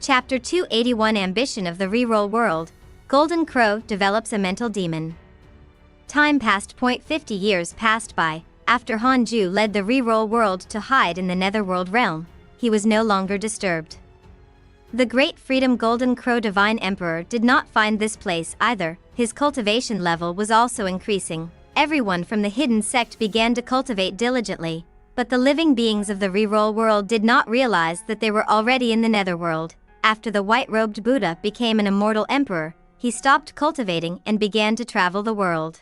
Chapter 281 Ambition of the Reroll World. Golden Crow develops a mental demon. Time passed. 50 years passed by. After Hanju led the reroll world to hide in the netherworld realm, he was no longer disturbed. The Great Freedom Golden Crow Divine Emperor did not find this place either. His cultivation level was also increasing. Everyone from the hidden sect began to cultivate diligently, but the living beings of the reroll world did not realize that they were already in the netherworld. After the white-robed Buddha became an immortal emperor, he stopped cultivating and began to travel the world.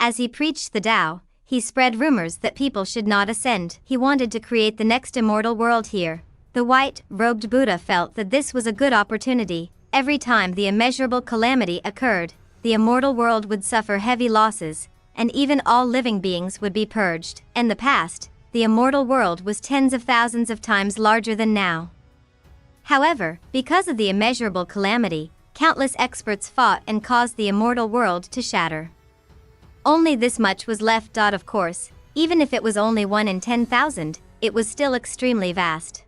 As he preached the Tao, he spread rumors that people should not ascend. He wanted to create the next immortal world here. The white-robed Buddha felt that this was a good opportunity. Every time the immeasurable calamity occurred, the immortal world would suffer heavy losses, and even all living beings would be purged. In the past, the immortal world was tens of thousands of times larger than now. However, because of the immeasurable calamity, countless experts fought and caused the immortal world to shatter. Only this much was left. Of course, even if it was only 1 in 10,000, it was still extremely vast.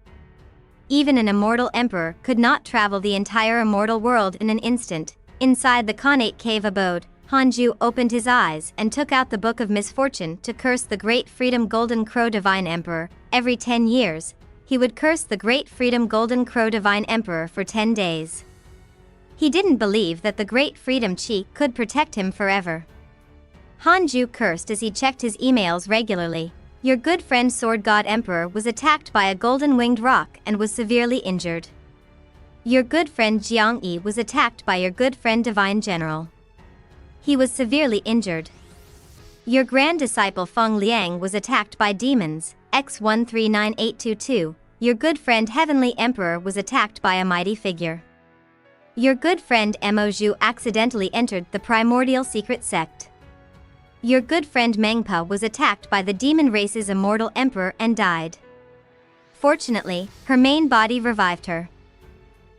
Even an immortal emperor could not travel the entire immortal world in an instant. Inside the connate cave abode, Hanju opened his eyes and took out the Book of Misfortune to curse the Great Freedom Golden Crow Divine Emperor. Every 10 years, he would curse the Great Freedom Golden Crow Divine Emperor for 10 days. He didn't believe that the Great Freedom Chi could protect him forever. Hanju cursed as he checked his emails regularly. Your good friend Sword God Emperor was attacked by a golden-winged rock and was severely injured. Your good friend Jiang Yi was attacked by your good friend Divine General. He was severely injured. Your grand disciple Feng Liang was attacked by demons, X139822. Your good friend Heavenly Emperor was attacked by a mighty figure. Your good friend Mo Zhu accidentally entered the primordial secret sect. Your good friend Mengpa was attacked by the demon race's immortal emperor and died. Fortunately, her main body revived her.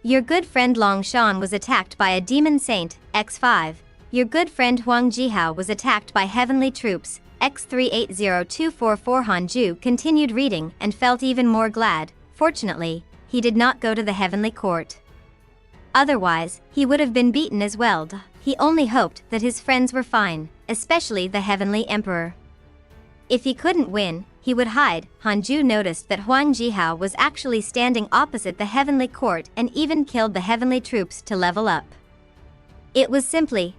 Your good friend Long Shan was attacked by a demon saint, X5. Your good friend Huang Jihao was attacked by heavenly troops, X380244. Hanju continued reading and felt even more glad. Fortunately, he did not go to the heavenly court. Otherwise, he would have been beaten as well. He only hoped that his friends were fine, especially the heavenly emperor. If he couldn't win, he would hide. Hanju noticed that Huang Jihao was actually standing opposite the heavenly court and even killed the heavenly troops to level up. It was simply,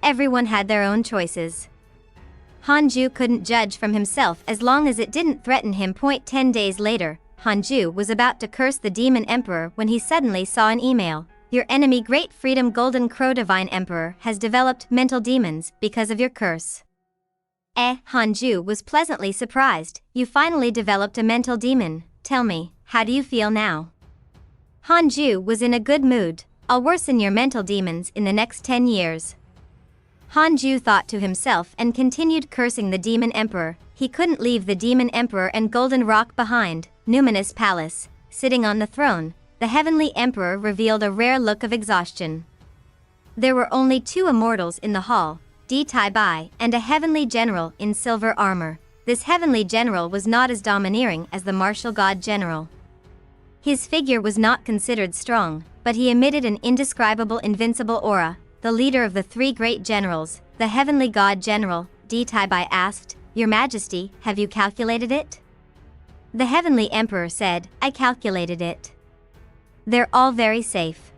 everyone had their own choices. Hanju couldn't judge from himself as long as it didn't threaten him. 10 days later, Hanju was about to curse the demon emperor when he suddenly saw an email. Your enemy Great Freedom Golden Crow Divine Emperor has developed mental demons because of your curse. Hanju was pleasantly surprised. You finally developed a mental demon. Tell me, how do you feel now? Hanju was in a good mood. I'll worsen your mental demons in the next 10 years. Hanju thought to himself and continued cursing the demon emperor. He couldn't leave the demon emperor and golden rock behind. Numinous Palace. Sitting on the throne, the heavenly emperor revealed a rare look of exhaustion. There were only 2 immortals in the hall, Di Tai Bai and a heavenly general in silver armor. This heavenly general was not as domineering as the martial god general. His figure was not considered strong, but he emitted an indescribable invincible aura. The leader of the 3 great generals, the heavenly god general, Di Tai Bai asked, Your Majesty, have you calculated it? The heavenly emperor said, I calculated it. They're all very safe.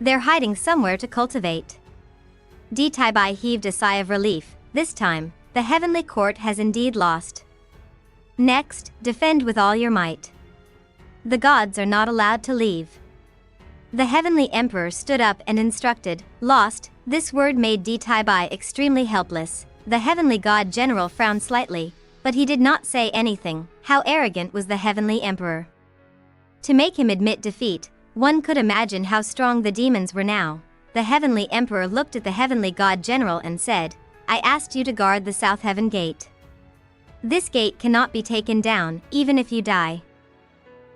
They're hiding somewhere to cultivate. Di Tai Bai heaved a sigh of relief. This time, the heavenly court has indeed lost. Next, defend with all your might. The gods are not allowed to leave. The heavenly emperor stood up and instructed. Lost. This word made Di Tai Bai extremely helpless. The heavenly god general frowned slightly, but he did not say anything. How arrogant was the heavenly emperor! To make him admit defeat, one could imagine how strong the demons were now. The heavenly emperor looked at the heavenly god general and said, I asked you to guard the South Heaven Gate. This gate cannot be taken down, even if you die.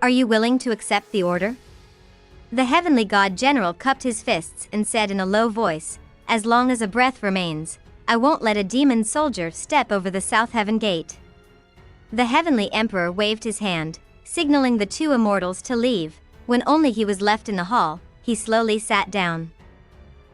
Are you willing to accept the order? The heavenly god general cupped his fists and said in a low voice, As long as a breath remains, I won't let a demon soldier step over the South Heaven Gate. The heavenly emperor waved his hand, signaling the 2 immortals to leave. When only he was left in the hall, he slowly sat down.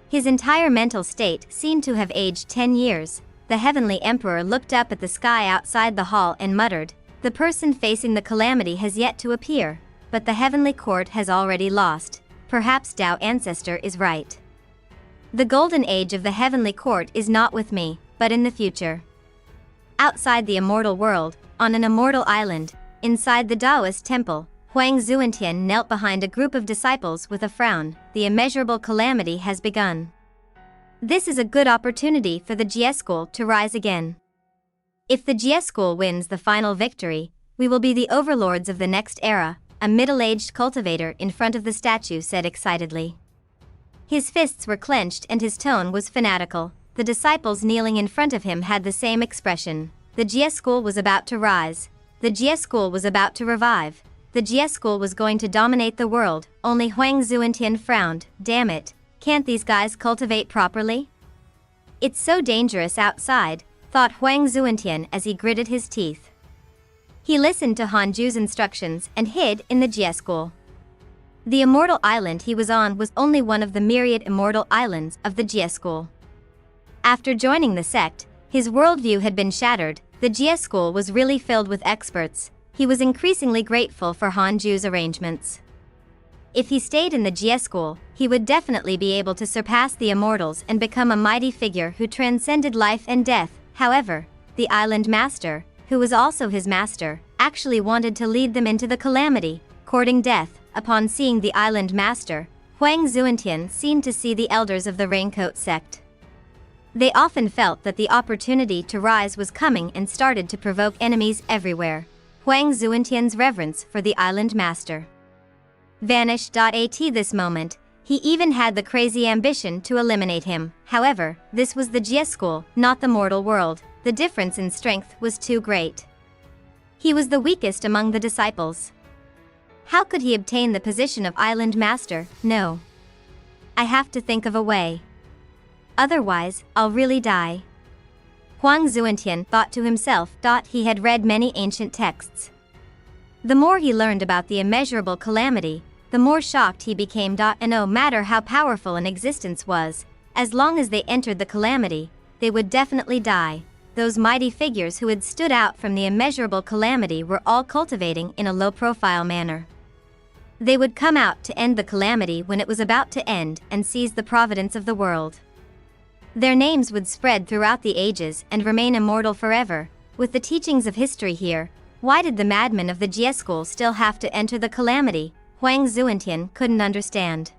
His entire mental state seemed to have aged 10 years. The Heavenly Emperor looked up at the sky outside the hall and muttered, "The person facing the calamity has yet to appear, but the Heavenly Court has already lost. Perhaps Tao Ancestor is right. The golden age of the Heavenly Court is not with me, but in the future." Outside the immortal world, on an immortal island, inside the Taoist temple, Huang Zuantian knelt behind a group of disciples with a frown. The immeasurable calamity has begun. This is a good opportunity for the Jie School to rise again. If the Jie School wins the final victory, we will be the overlords of the next era, a middle-aged cultivator in front of the statue said excitedly. His fists were clenched and his tone was fanatical. The disciples kneeling in front of him had the same expression. The Jie School was about to rise. The Jie School was about to revive. The Jie School was going to dominate the world. Only Huang Zuantian frowned. Damn it, can't these guys cultivate properly? It's so dangerous outside, thought Huang Zuantian as he gritted his teeth. He listened to Hanju's instructions and hid in the Jie School. The immortal island he was on was only one of the myriad immortal islands of the Jie School. After joining the sect, his worldview had been shattered. The Jie School was really filled with experts. He was increasingly grateful for Hanju's arrangements. If he stayed in the Jie School, he would definitely be able to surpass the immortals and become a mighty figure who transcended life and death. However, the island master, who was also his master, actually wanted to lead them into the calamity, courting death. Upon seeing the island master, Huang Zuantian seemed to see the elders of the Raincoat sect. They often felt that the opportunity to rise was coming and started to provoke enemies everywhere. Huang Zuantian's reverence for the island master vanished. At this moment, he even had the crazy ambition to eliminate him. However, this was the Jie School, not the mortal world. The difference in strength was too great. He was the weakest among the disciples. How could he obtain the position of island master? No. I have to think of a way. Otherwise, I'll really die. Huang Zuantian thought to himself. He had read many ancient texts. The more he learned about the immeasurable calamity, the more shocked he became. And no matter how powerful an existence was, as long as they entered the calamity, they would definitely die. Those mighty figures who had stood out from the immeasurable calamity were all cultivating in a low-profile manner. They would come out to end the calamity when it was about to end and seize the providence of the world. Their names would spread throughout the ages and remain immortal forever. With the teachings of history here, why did the madmen of the Jie School still have to enter the calamity? Huang Zuantian couldn't understand.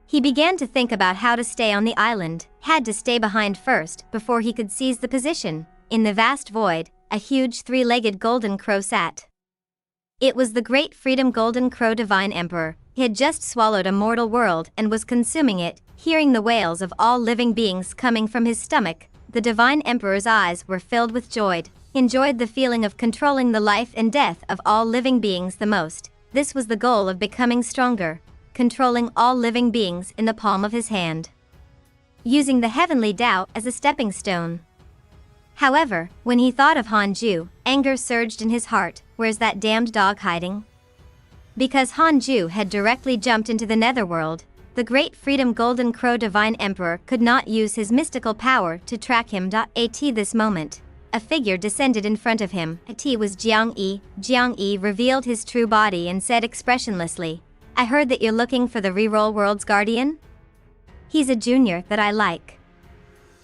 He began to think about how to stay on the island, had to stay behind first before he could seize the position. In the vast void, a huge three-legged golden crow sat. It was the great freedom golden crow divine emperor. He had just swallowed a mortal world and was consuming it. Hearing the wails of all living beings coming from his stomach, the divine emperor's eyes were filled with joy. Enjoyed the feeling of controlling the life and death of all living beings the most. This was the goal of becoming stronger, controlling all living beings in the palm of his hand, using the heavenly Tao as a stepping stone. However, when he thought of Hanju, anger surged in his heart. Where's that damned dog hiding? Because Hanju had directly jumped into the netherworld, the great freedom golden crow divine emperor could not use his mystical power to track him. At this moment, a figure descended in front of him. It was Jiang Yi. Jiang Yi revealed his true body and said expressionlessly, "I heard that you're looking for the reroll world's guardian? He's a junior that I like.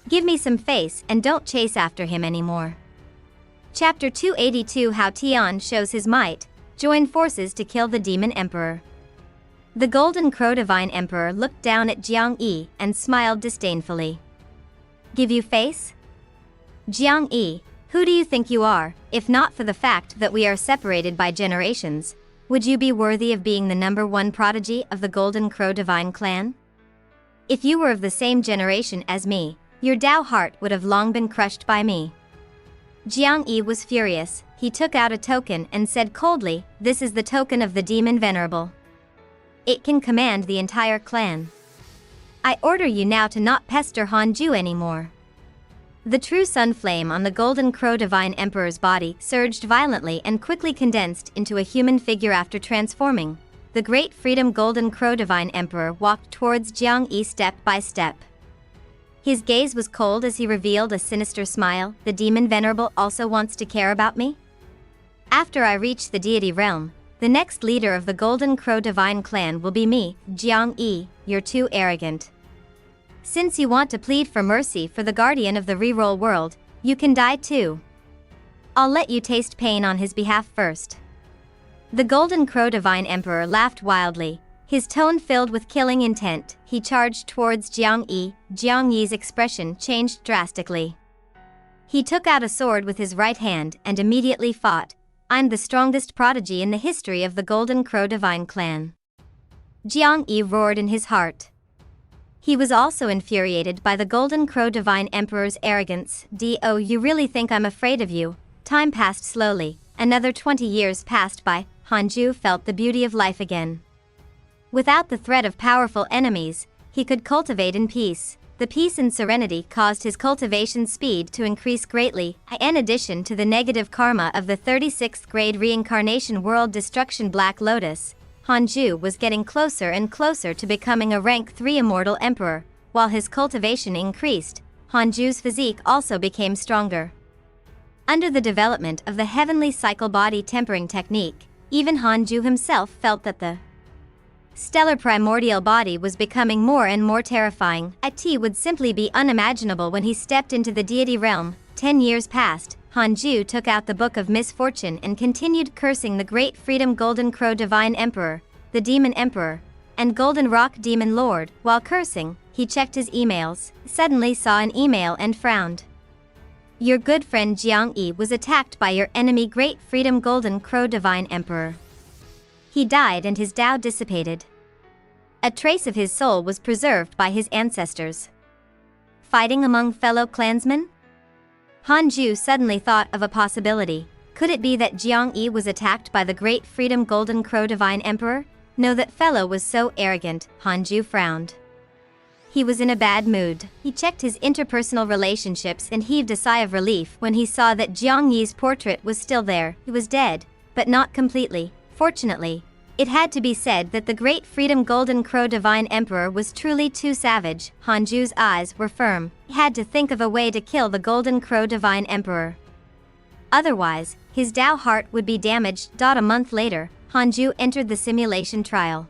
Give me some face and don't chase after him anymore." Chapter 282 How Tian shows his might, join forces to kill the demon emperor. The golden crow divine emperor looked down at Jiang Yi and smiled disdainfully. "Give you face? Jiang Yi, who do you think you are? If not for the fact that we are separated by generations, would you be worthy of being the #1 prodigy of the golden crow divine clan? If you were of the same generation as me, your Tao heart would have long been crushed by me." Jiang Yi was furious. He took out a token and said coldly, "This is the token of the demon venerable. It can command the entire clan. I order you now to not pester Hanju anymore." The true sun flame on the golden crow divine emperor's body surged violently and quickly condensed into a human figure after transforming. the Great Freedom Golden Crow Divine Emperor walked towards Jiang Yi step by step. His gaze was cold as he revealed a sinister smile. The demon venerable also wants to care about me? After I reach the deity realm, the next leader of the Golden Crow Divine Clan will be me, Jiang Yi. You're too arrogant. Since you want to plead for mercy for the guardian of the reroll world, you can die too. I'll let you taste pain on his behalf first. The Golden Crow Divine Emperor laughed wildly, his tone filled with killing intent. He charged towards Jiang Yi. Jiang Yi's expression changed drastically. He took out a sword with his right hand and immediately fought. I'm the strongest prodigy in the history of the Golden Crow Divine Clan. Jiang Yi roared in his heart. He was also infuriated by the Golden Crow Divine Emperor's arrogance. Do you really think I'm afraid of you? Time passed slowly. Another 20 years passed by. Hanju felt the beauty of life again. Without the threat of powerful enemies, he could cultivate in peace. The peace and serenity caused his cultivation speed to increase greatly. In addition to the negative karma of the 36th grade reincarnation world destruction Black Lotus, Hanju was getting closer and closer to becoming a rank 3 immortal emperor. While his cultivation increased, Hanju's physique also became stronger. Under the development of the heavenly cycle body tempering technique, even Hanju himself felt that the stellar primordial body was becoming more and more terrifying. It would simply be unimaginable when he stepped into the deity realm. 10 years passed. Hanju took out the Book of Misfortune and continued cursing the Great Freedom Golden Crow Divine Emperor, the Demon Emperor, and Golden Rock Demon Lord. While cursing, he checked his emails, suddenly saw an email and frowned. Your good friend Jiang Yi was attacked by your enemy Great Freedom Golden Crow Divine Emperor. He died and his Tao dissipated. A trace of his soul was preserved by his ancestors. Fighting among fellow clansmen? Hanju suddenly thought of a possibility. Could it be that Jiang Yi was attacked by the Great Freedom Golden Crow Divine Emperor? No, that fellow was so arrogant. Hanju frowned. He was in a bad mood. He checked his interpersonal relationships and heaved a sigh of relief when he saw that Jiang Yi's portrait was still there. He was dead, but not completely. Fortunately, it had to be said that the Great Freedom Golden Crow Divine Emperor was truly too savage. Hanju's eyes were firm. He had to think of a way to kill the Golden Crow Divine Emperor. Otherwise, his Tao heart would be damaged. A month later, Hanju entered the simulation trial.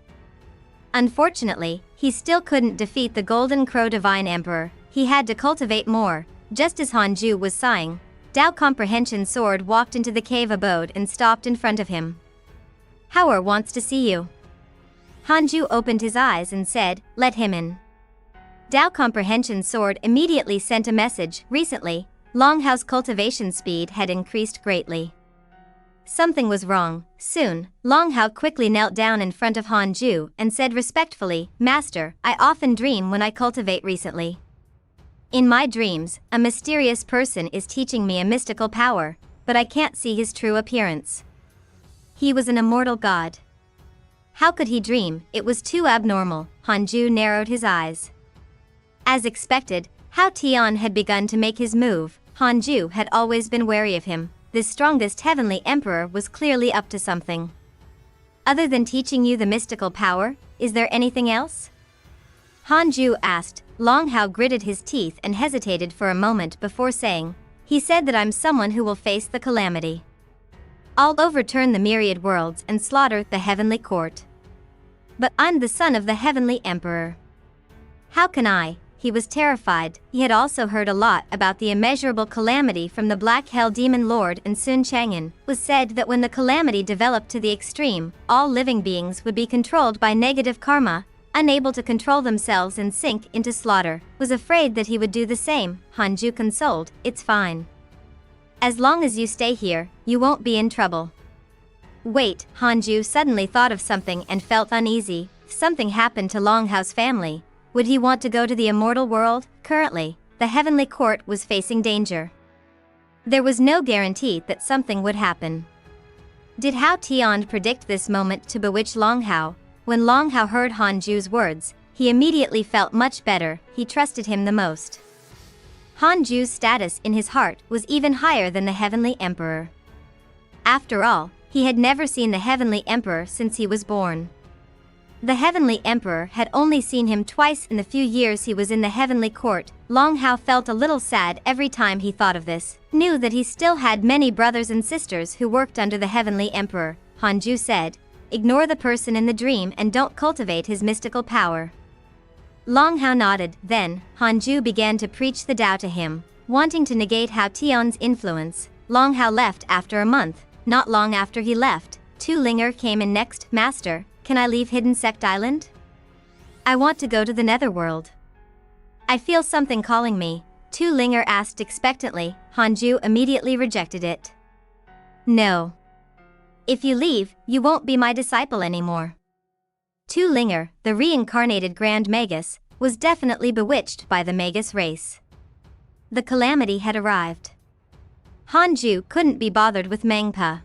Unfortunately, he still couldn't defeat the Golden Crow Divine Emperor. He had to cultivate more. Just as Hanju was sighing, Tao Comprehension Sword walked into the cave abode and stopped in front of him. Hauer wants to see you. Hanju opened his eyes and said, let him in. Tao Comprehension Sword immediately sent a message. Recently, Longhau's cultivation speed had increased greatly. Something was wrong. Soon, Longhao quickly knelt down in front of Hanju and said respectfully, Master, I often dream when I cultivate recently. In my dreams, a mysterious person is teaching me a mystical power, but I can't see his true appearance. He was an immortal god. How could he dream? It was too abnormal. Hanju narrowed his eyes. As expected, Hao Tian had begun to make his move. Hanju had always been wary of him. This strongest heavenly emperor was clearly up to something. Other than teaching you the mystical power, is there anything else? Hanju asked. Longhao gritted his teeth and hesitated for a moment before saying, he said that I'm someone who will face the calamity. I'll overturn the myriad worlds and slaughter the heavenly court. But I'm the son of the heavenly emperor. How can I? He was terrified. He had also heard a lot about the immeasurable calamity from the Black Hell Demon Lord and Sun Chang'an. It was said that when the calamity developed to the extreme, all living beings would be controlled by negative karma, unable to control themselves and sink into slaughter. Was afraid that he would do the same. Hanju consoled, it's fine. As long as you stay here, you won't be in trouble. Wait, Hanju suddenly thought of something and felt uneasy. Something happened to Longhao's family. Would he want to go to the immortal world? Currently, the heavenly court was facing danger. There was no guarantee that something would happen. Did Hao Tian predict this moment to bewitch Longhao? When Longhao heard Hanju's words, he immediately felt much better. He trusted him the most. Hanju's status in his heart was even higher than the heavenly emperor. After all, he had never seen the heavenly emperor since he was born. The Heavenly Emperor had only seen him twice in the few years he was in the Heavenly Court. Long Hao felt a little sad every time he thought of this, knew that he still had many brothers and sisters who worked under the Heavenly Emperor. Hanju said, "Ignore the person in the dream and don't cultivate his mystical power." Long Hao nodded. Then, Hanju began to preach the Tao to him, wanting to negate Hao Tian's influence. Long Hao left after a month. Not long after he left, Tu Linger came in next. "Master, can I leave Hidden Sect Island? I want to go to the Netherworld. I feel something calling me." Tu Linger asked expectantly. Hanju immediately rejected it. "No. If you leave, you won't be my disciple anymore." Tu Linger, the reincarnated Grand Magus, was definitely bewitched by the Magus race. The calamity had arrived. Hanju couldn't be bothered with Mengpa.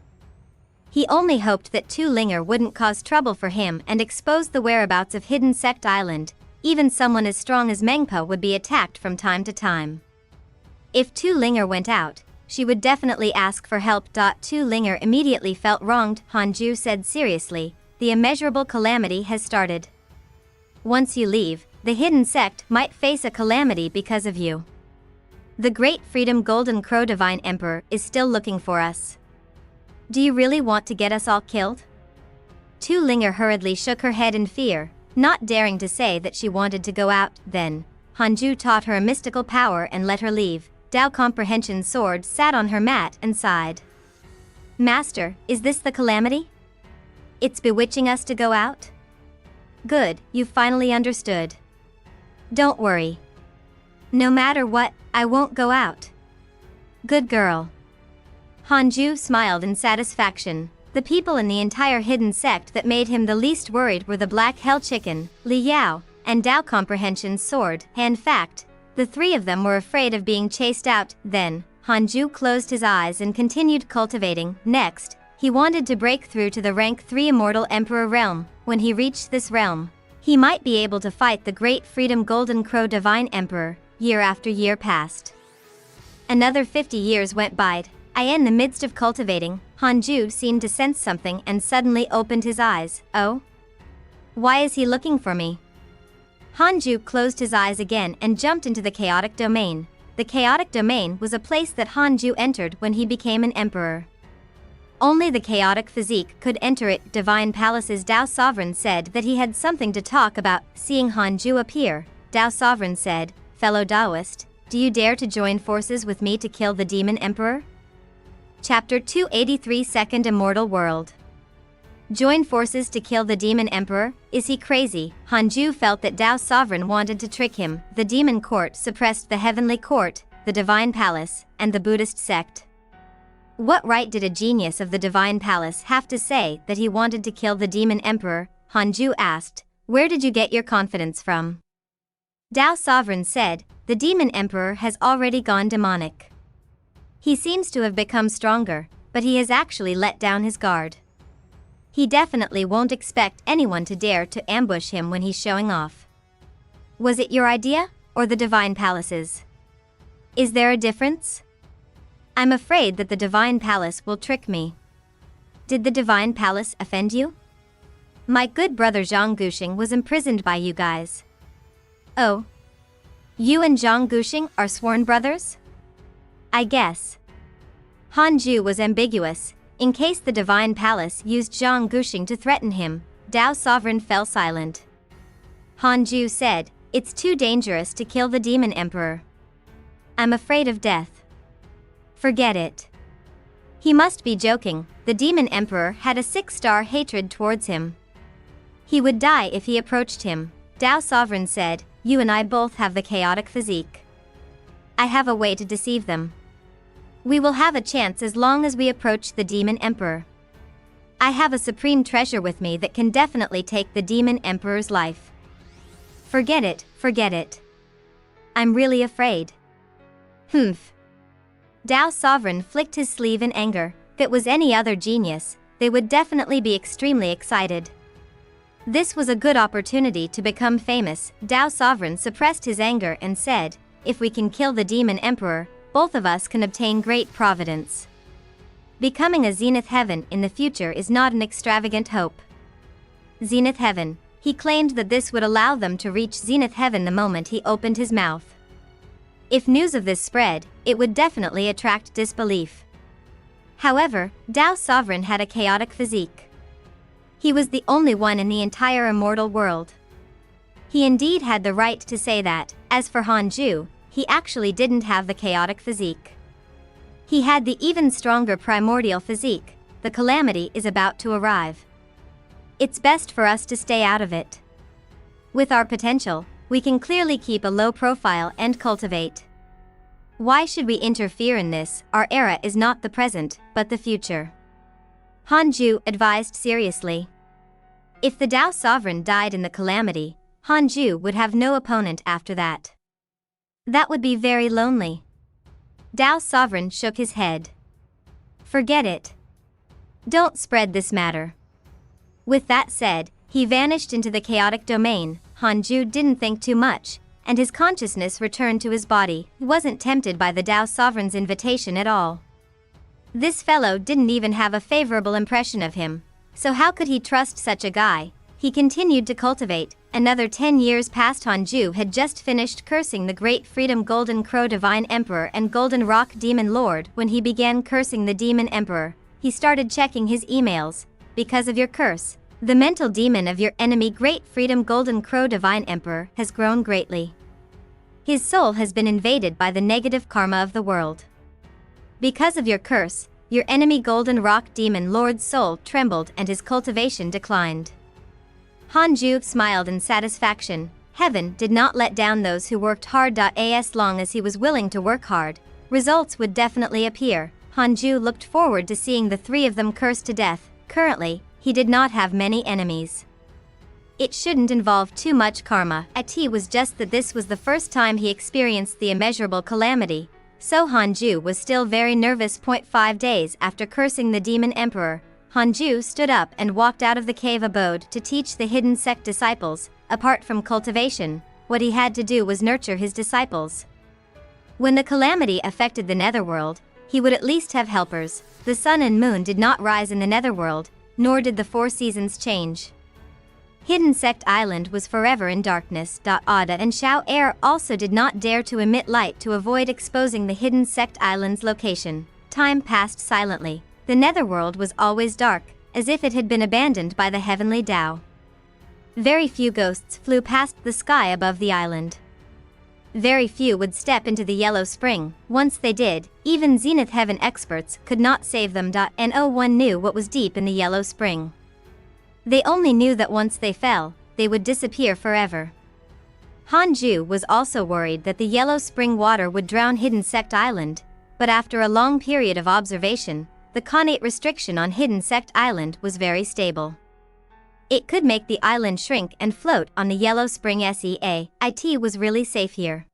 He only hoped that Tu Linger wouldn't cause trouble for him and expose the whereabouts of Hidden Sect Island. Even someone as strong as Mengpa would be attacked from time to time. If Tu Linger went out, she would definitely ask for help. Tu Linger immediately felt wronged. Hanju said seriously, "The immeasurable calamity has started. Once you leave, the Hidden Sect might face a calamity because of you. The Great Freedom Golden Crow Divine Emperor is still looking for us. Do you really want to get us all killed?" Tu Linger hurriedly shook her head in fear, not daring to say that she wanted to go out. Then, Hanju taught her a mystical power and let her leave. Tao Comprehension's sword sat on her mat and sighed. "Master, is this the calamity? It's bewitching us to go out? Good, you finally understood. Don't worry. No matter what, I won't go out. Good girl." Hanju smiled in satisfaction. The people in the entire hidden sect that made him the least worried were the Black Hell Chicken, Li Yao, and Tao Comprehension's sword. In fact, the three of them were afraid of being chased out. Then, Hanju closed his eyes and continued cultivating. Next, he wanted to break through to the rank 3 Immortal Emperor realm. When he reached this realm, he might be able to fight the Great Freedom Golden Crow Divine Emperor. Year after year passed. Another 50 years went by. In the midst of cultivating, Hanju seemed to sense something and suddenly opened his eyes. "Oh? Why is he looking for me?" Hanju closed his eyes again and jumped into the chaotic domain. The chaotic domain was a place that Hanju entered when he became an emperor. Only the chaotic physique could enter it. Divine Palace's Tao Sovereign said that he had something to talk about. Seeing Hanju appear, Tao Sovereign said, "Fellow Taoist, do you dare to join forces with me to kill the Demon Emperor?" Chapter 283 Second Immortal World. Join forces to kill the Demon Emperor? Is he crazy? Hanju felt that Tao Sovereign wanted to trick him. The Demon Court suppressed the Heavenly Court, the Divine Palace, and the Buddhist sect. What right did a genius of the Divine Palace have to say that he wanted to kill the Demon Emperor? Hanju asked, "Where did you get your confidence from?" Tao Sovereign said, "The Demon Emperor has already gone demonic. He seems to have become stronger, but he has actually let down his guard. He definitely won't expect anyone to dare to ambush him when he's showing off." Was it your idea, or the Divine Palace's? Is there a difference? I'm afraid that the Divine Palace will trick me. Did the Divine Palace offend you? My good brother Zhang Guxing was imprisoned by you guys. Oh. You and Zhang Guxing are sworn brothers? I guess. Hanju was ambiguous. In case the Divine Palace used Zhang Guxing to threaten him, Tao Sovereign fell silent. Hanju said, "It's too dangerous to kill the Demon Emperor. I'm afraid of death." Forget it. He must be joking. The Demon Emperor had a 6-star hatred towards him. He would die if he approached him. Tao Sovereign said, "You and I both have the chaotic physique. I have a way to deceive them. We will have a chance as long as we approach the Demon Emperor. I have a supreme treasure with me that can definitely take the Demon Emperor's life." Forget it, forget it. I'm really afraid. Humph. Tao Sovereign flicked his sleeve in anger. If it was any other genius, they would definitely be extremely excited. This was a good opportunity to become famous. Tao Sovereign suppressed his anger and said, "If we can kill the Demon Emperor, both of us can obtain great providence. Becoming a Zenith Heaven in the future is not an extravagant hope." Zenith Heaven, He claimed that this would allow them to reach Zenith Heaven the moment he opened his mouth. If news of this spread, it would definitely attract disbelief. However, Dao Sovereign had a chaotic physique. He was the only one in the entire immortal world. He indeed had the right to say that. As for Hanju, he actually didn't have the chaotic physique. He had the even stronger primordial physique. The calamity is about to arrive. It's best for us to stay out of it. With our potential, we can clearly keep a low profile and cultivate. Why should we interfere in this? Our era is not the present, but the future. Hanju advised seriously. If the Dao Sovereign died in the calamity, Hanju would have no opponent after that. That would be very lonely. Dao Sovereign shook his head. Forget it. Don't spread this matter. With that said, he vanished into the chaotic domain. Hanju didn't think too much, and his consciousness returned to his body. He wasn't tempted by the Dao Sovereign's invitation at all. This fellow didn't even have a favorable impression of him, so how could he trust such a guy? He continued to cultivate. Another 10 years passed. Hanju had just finished cursing the Great Freedom Golden Crow Divine Emperor and Golden Rock Demon Lord. When he began cursing the Demon Emperor, he started checking his emails. Because of your curse, the mental demon of your enemy Great Freedom Golden Crow Divine Emperor has grown greatly. His soul has been invaded by the negative karma of the world. Because of your curse, your enemy Golden Rock Demon Lord's soul trembled and his cultivation declined. Hanju smiled in satisfaction. Heaven did not let down those who worked hard. As long as he was willing to work hard, results would definitely appear. Hanju looked forward to seeing the three of them cursed to death. Currently, he did not have many enemies. It shouldn't involve too much karma. It was just that this was the first time he experienced the immeasurable calamity, so Hanju was still very nervous. 5 days after cursing the Demon Emperor, Hanju stood up and walked out of the cave abode to teach the hidden sect disciples. Apart from cultivation, what he had to do was nurture his disciples. When the calamity affected the netherworld, he would at least have helpers. The sun and moon did not rise in the netherworld, nor did the 4 seasons change. Hidden Sect Island was forever in darkness. Ada and Xiao Air also did not dare to emit light to avoid exposing the Hidden Sect Island's location. Time passed silently. The netherworld was always dark, as if it had been abandoned by the heavenly Tao. Very few ghosts flew past the sky above the island. Very few would step into the Yellow Spring. Once they did, even Zenith Heaven experts could not save them. No one knew what was deep in the Yellow Spring. They only knew that once they fell, they would disappear forever. Hanju was also worried that the Yellow Spring water would drown Hidden Sect Island, but after a long period of observation, the connate restriction on Hidden Sect Island was very stable. It could make the island shrink and float on the Yellow Spring SEA. It was really safe here.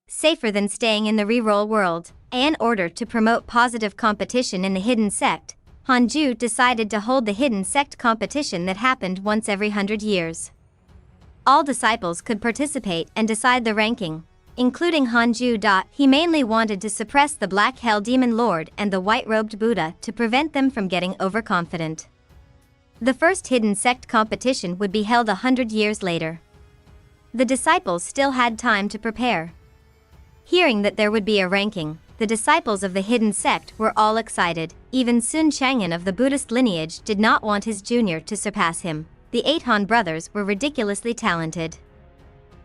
Safer than staying in the reroll world. In order to promote positive competition in the Hidden Sect, Hanju decided to hold the Hidden Sect competition that happened once every 100 years. All disciples could participate and decide the ranking, including Hanju. He mainly wanted to suppress the Black Hell Demon Lord and the White-Robed Buddha to prevent them from getting overconfident. The first Hidden Sect competition would be held 100 years later. The disciples still had time to prepare. Hearing that there would be a ranking, the disciples of the Hidden Sect were all excited. Even Sun Chang'an of the Buddhist lineage did not want his junior to surpass him. The 8 Han brothers were ridiculously talented.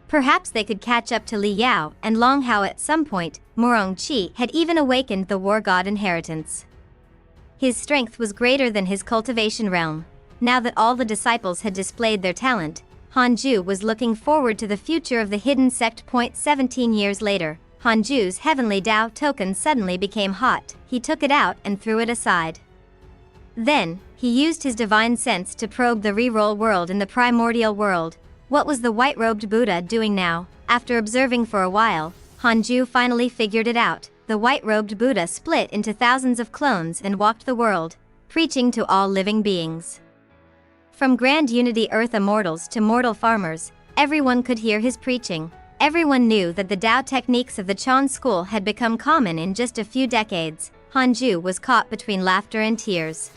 Perhaps they could catch up to Li Yao and Long Hao at some point. Morong Qi had even awakened the war god inheritance. His strength was greater than his cultivation realm. Now that all the disciples had displayed their talent, Hanju was looking forward to the future of the Hidden Sect. 17 years later, Hanju's heavenly Dao token suddenly became hot. He took it out and threw it aside. Then, he used his divine sense to probe the reroll world in the primordial world. What was the white-robed Buddha doing now? After observing for a while, Hanju finally figured it out. The white-robed Buddha split into thousands of clones and walked the world, preaching to all living beings. From Grand Unity Earth immortals to mortal farmers, everyone could hear his preaching. Everyone knew that the Tao techniques of the Chan school had become common in just a few decades. Hanju was caught between laughter and tears.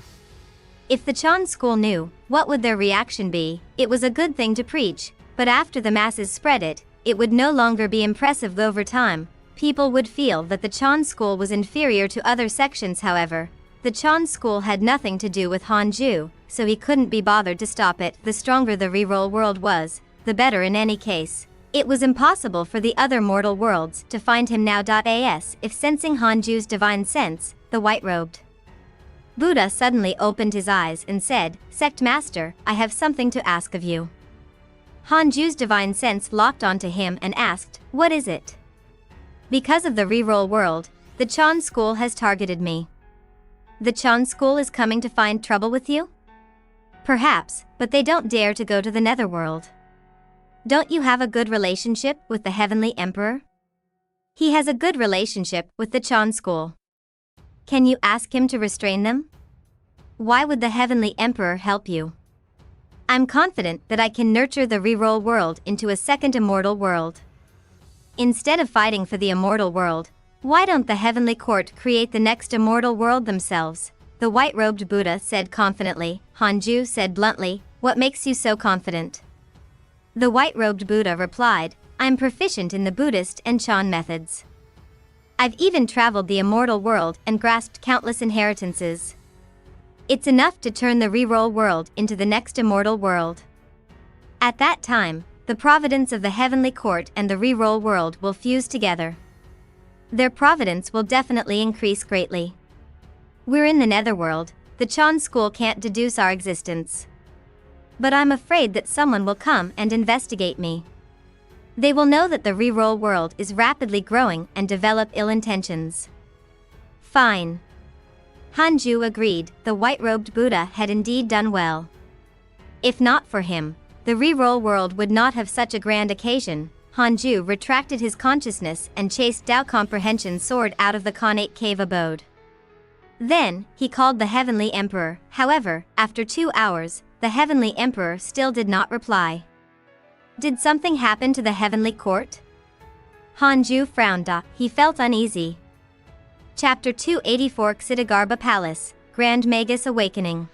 If the Chan school knew, what would their reaction be? It was a good thing to preach, but after the masses spread it, it would no longer be impressive over time. People would feel that the Chan school was inferior to other sections. However, the Chan school had nothing to do with Hanju, so he couldn't be bothered to stop it. The stronger the reroll world was, the better in any case. It was impossible for the other mortal worlds to find him now. As if sensing Hanju's divine sense, the white-robed Buddha suddenly opened his eyes and said, "Sect Master, I have something to ask of you." Hanju's divine sense locked onto him and asked, "What is it?" "Because of the reroll world, the Chan school has targeted me." "The Chan school is coming to find trouble with you?" "Perhaps, but they don't dare to go to the netherworld." "Don't you have a good relationship with the Heavenly Emperor?" "He has a good relationship with the Chan school." "Can you ask him to restrain them?" "Why would the Heavenly Emperor help you?" "I'm confident that I can nurture the reroll world into a second immortal world." "Instead of fighting for the immortal world, why don't the Heavenly Court create the next immortal world themselves?" the white-robed Buddha said confidently. Hanju said bluntly, "What makes you so confident?" The white-robed Buddha replied, "I'm proficient in the Buddhist and Chan methods. I've even traveled the immortal world and grasped countless inheritances. It's enough to turn the reroll world into the next immortal world. At that time, the providence of the Heavenly Court and the reroll world will fuse together. Their providence will definitely increase greatly. We're in the netherworld, the Chan school can't deduce our existence. But I'm afraid that someone will come and investigate me. They will know that the reroll world is rapidly growing and develop ill intentions." "Fine." Hanju agreed. The white-robed Buddha had indeed done well. If not for him, the reroll world would not have such a grand occasion. Hanju retracted his consciousness and chased Tao Comprehension's sword out of the connate cave abode. Then, he called the Heavenly Emperor. However, after 2 hours, the Heavenly Emperor still did not reply. Did something happen to the Heavenly Court? Hanju frowned. He felt uneasy. Chapter 284 Xitigarbha Palace, Grand Magus Awakening.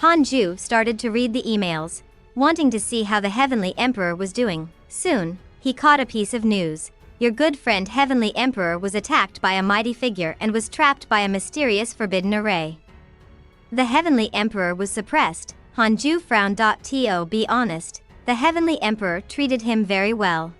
Hanju started to read the emails, wanting to see how the Heavenly Emperor was doing. Soon, he caught a piece of news. Your good friend Heavenly Emperor was attacked by a mighty figure and was trapped by a mysterious forbidden array. The Heavenly Emperor was suppressed. Hanju frowned. To be honest, the Heavenly Emperor treated him very well.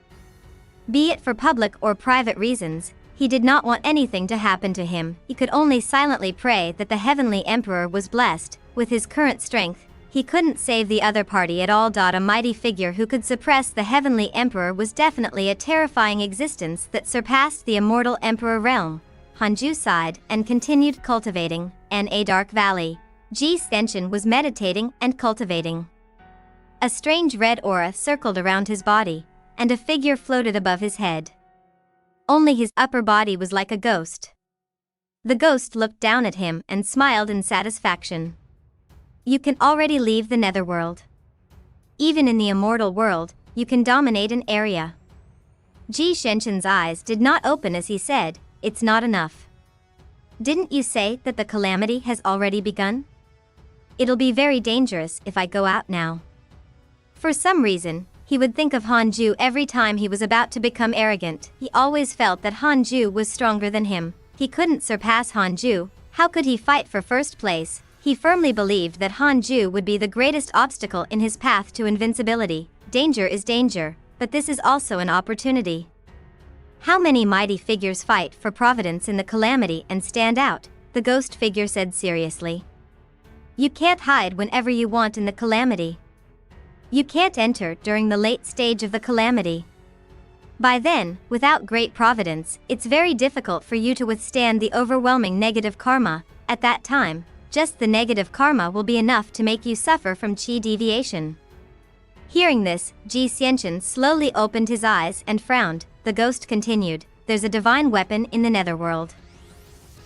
Be it for public or private reasons, he did not want anything to happen to him. He could only silently pray that the Heavenly Emperor was blessed. With his current strength, he couldn't save the other party at all. A mighty figure who could suppress the Heavenly Emperor was definitely a terrifying existence that surpassed the Immortal Emperor realm. Hanju sighed and continued cultivating. In a dark valley, Silencio was meditating and cultivating. A strange red aura circled around his body, and a figure floated above his head. Only his upper body was like a ghost. The ghost looked down at him and smiled in satisfaction. You can already leave the netherworld. Even in the immortal world, you can dominate an area. Silencio's eyes did not open as he said, "It's not enough. Didn't you say that the calamity has already begun? It'll be very dangerous if I go out now." For some reason, he would think of Hanju every time he was about to become arrogant. He always felt that Hanju was stronger than him. He couldn't surpass Hanju. How could he fight for first place? He firmly believed that Hanju would be the greatest obstacle in his path to invincibility. Danger is danger, but this is also an opportunity. How many mighty figures fight for Providence in the calamity and stand out? The ghost figure said seriously. You can't hide whenever you want in the calamity. You can't enter during the late stage of the calamity. By then, without great providence, it's very difficult for you to withstand the overwhelming negative karma. At that time, just the negative karma will be enough to make you suffer from chi deviation. Hearing this, Silencio slowly opened his eyes and frowned. The ghost continued, "There's a divine weapon in the netherworld.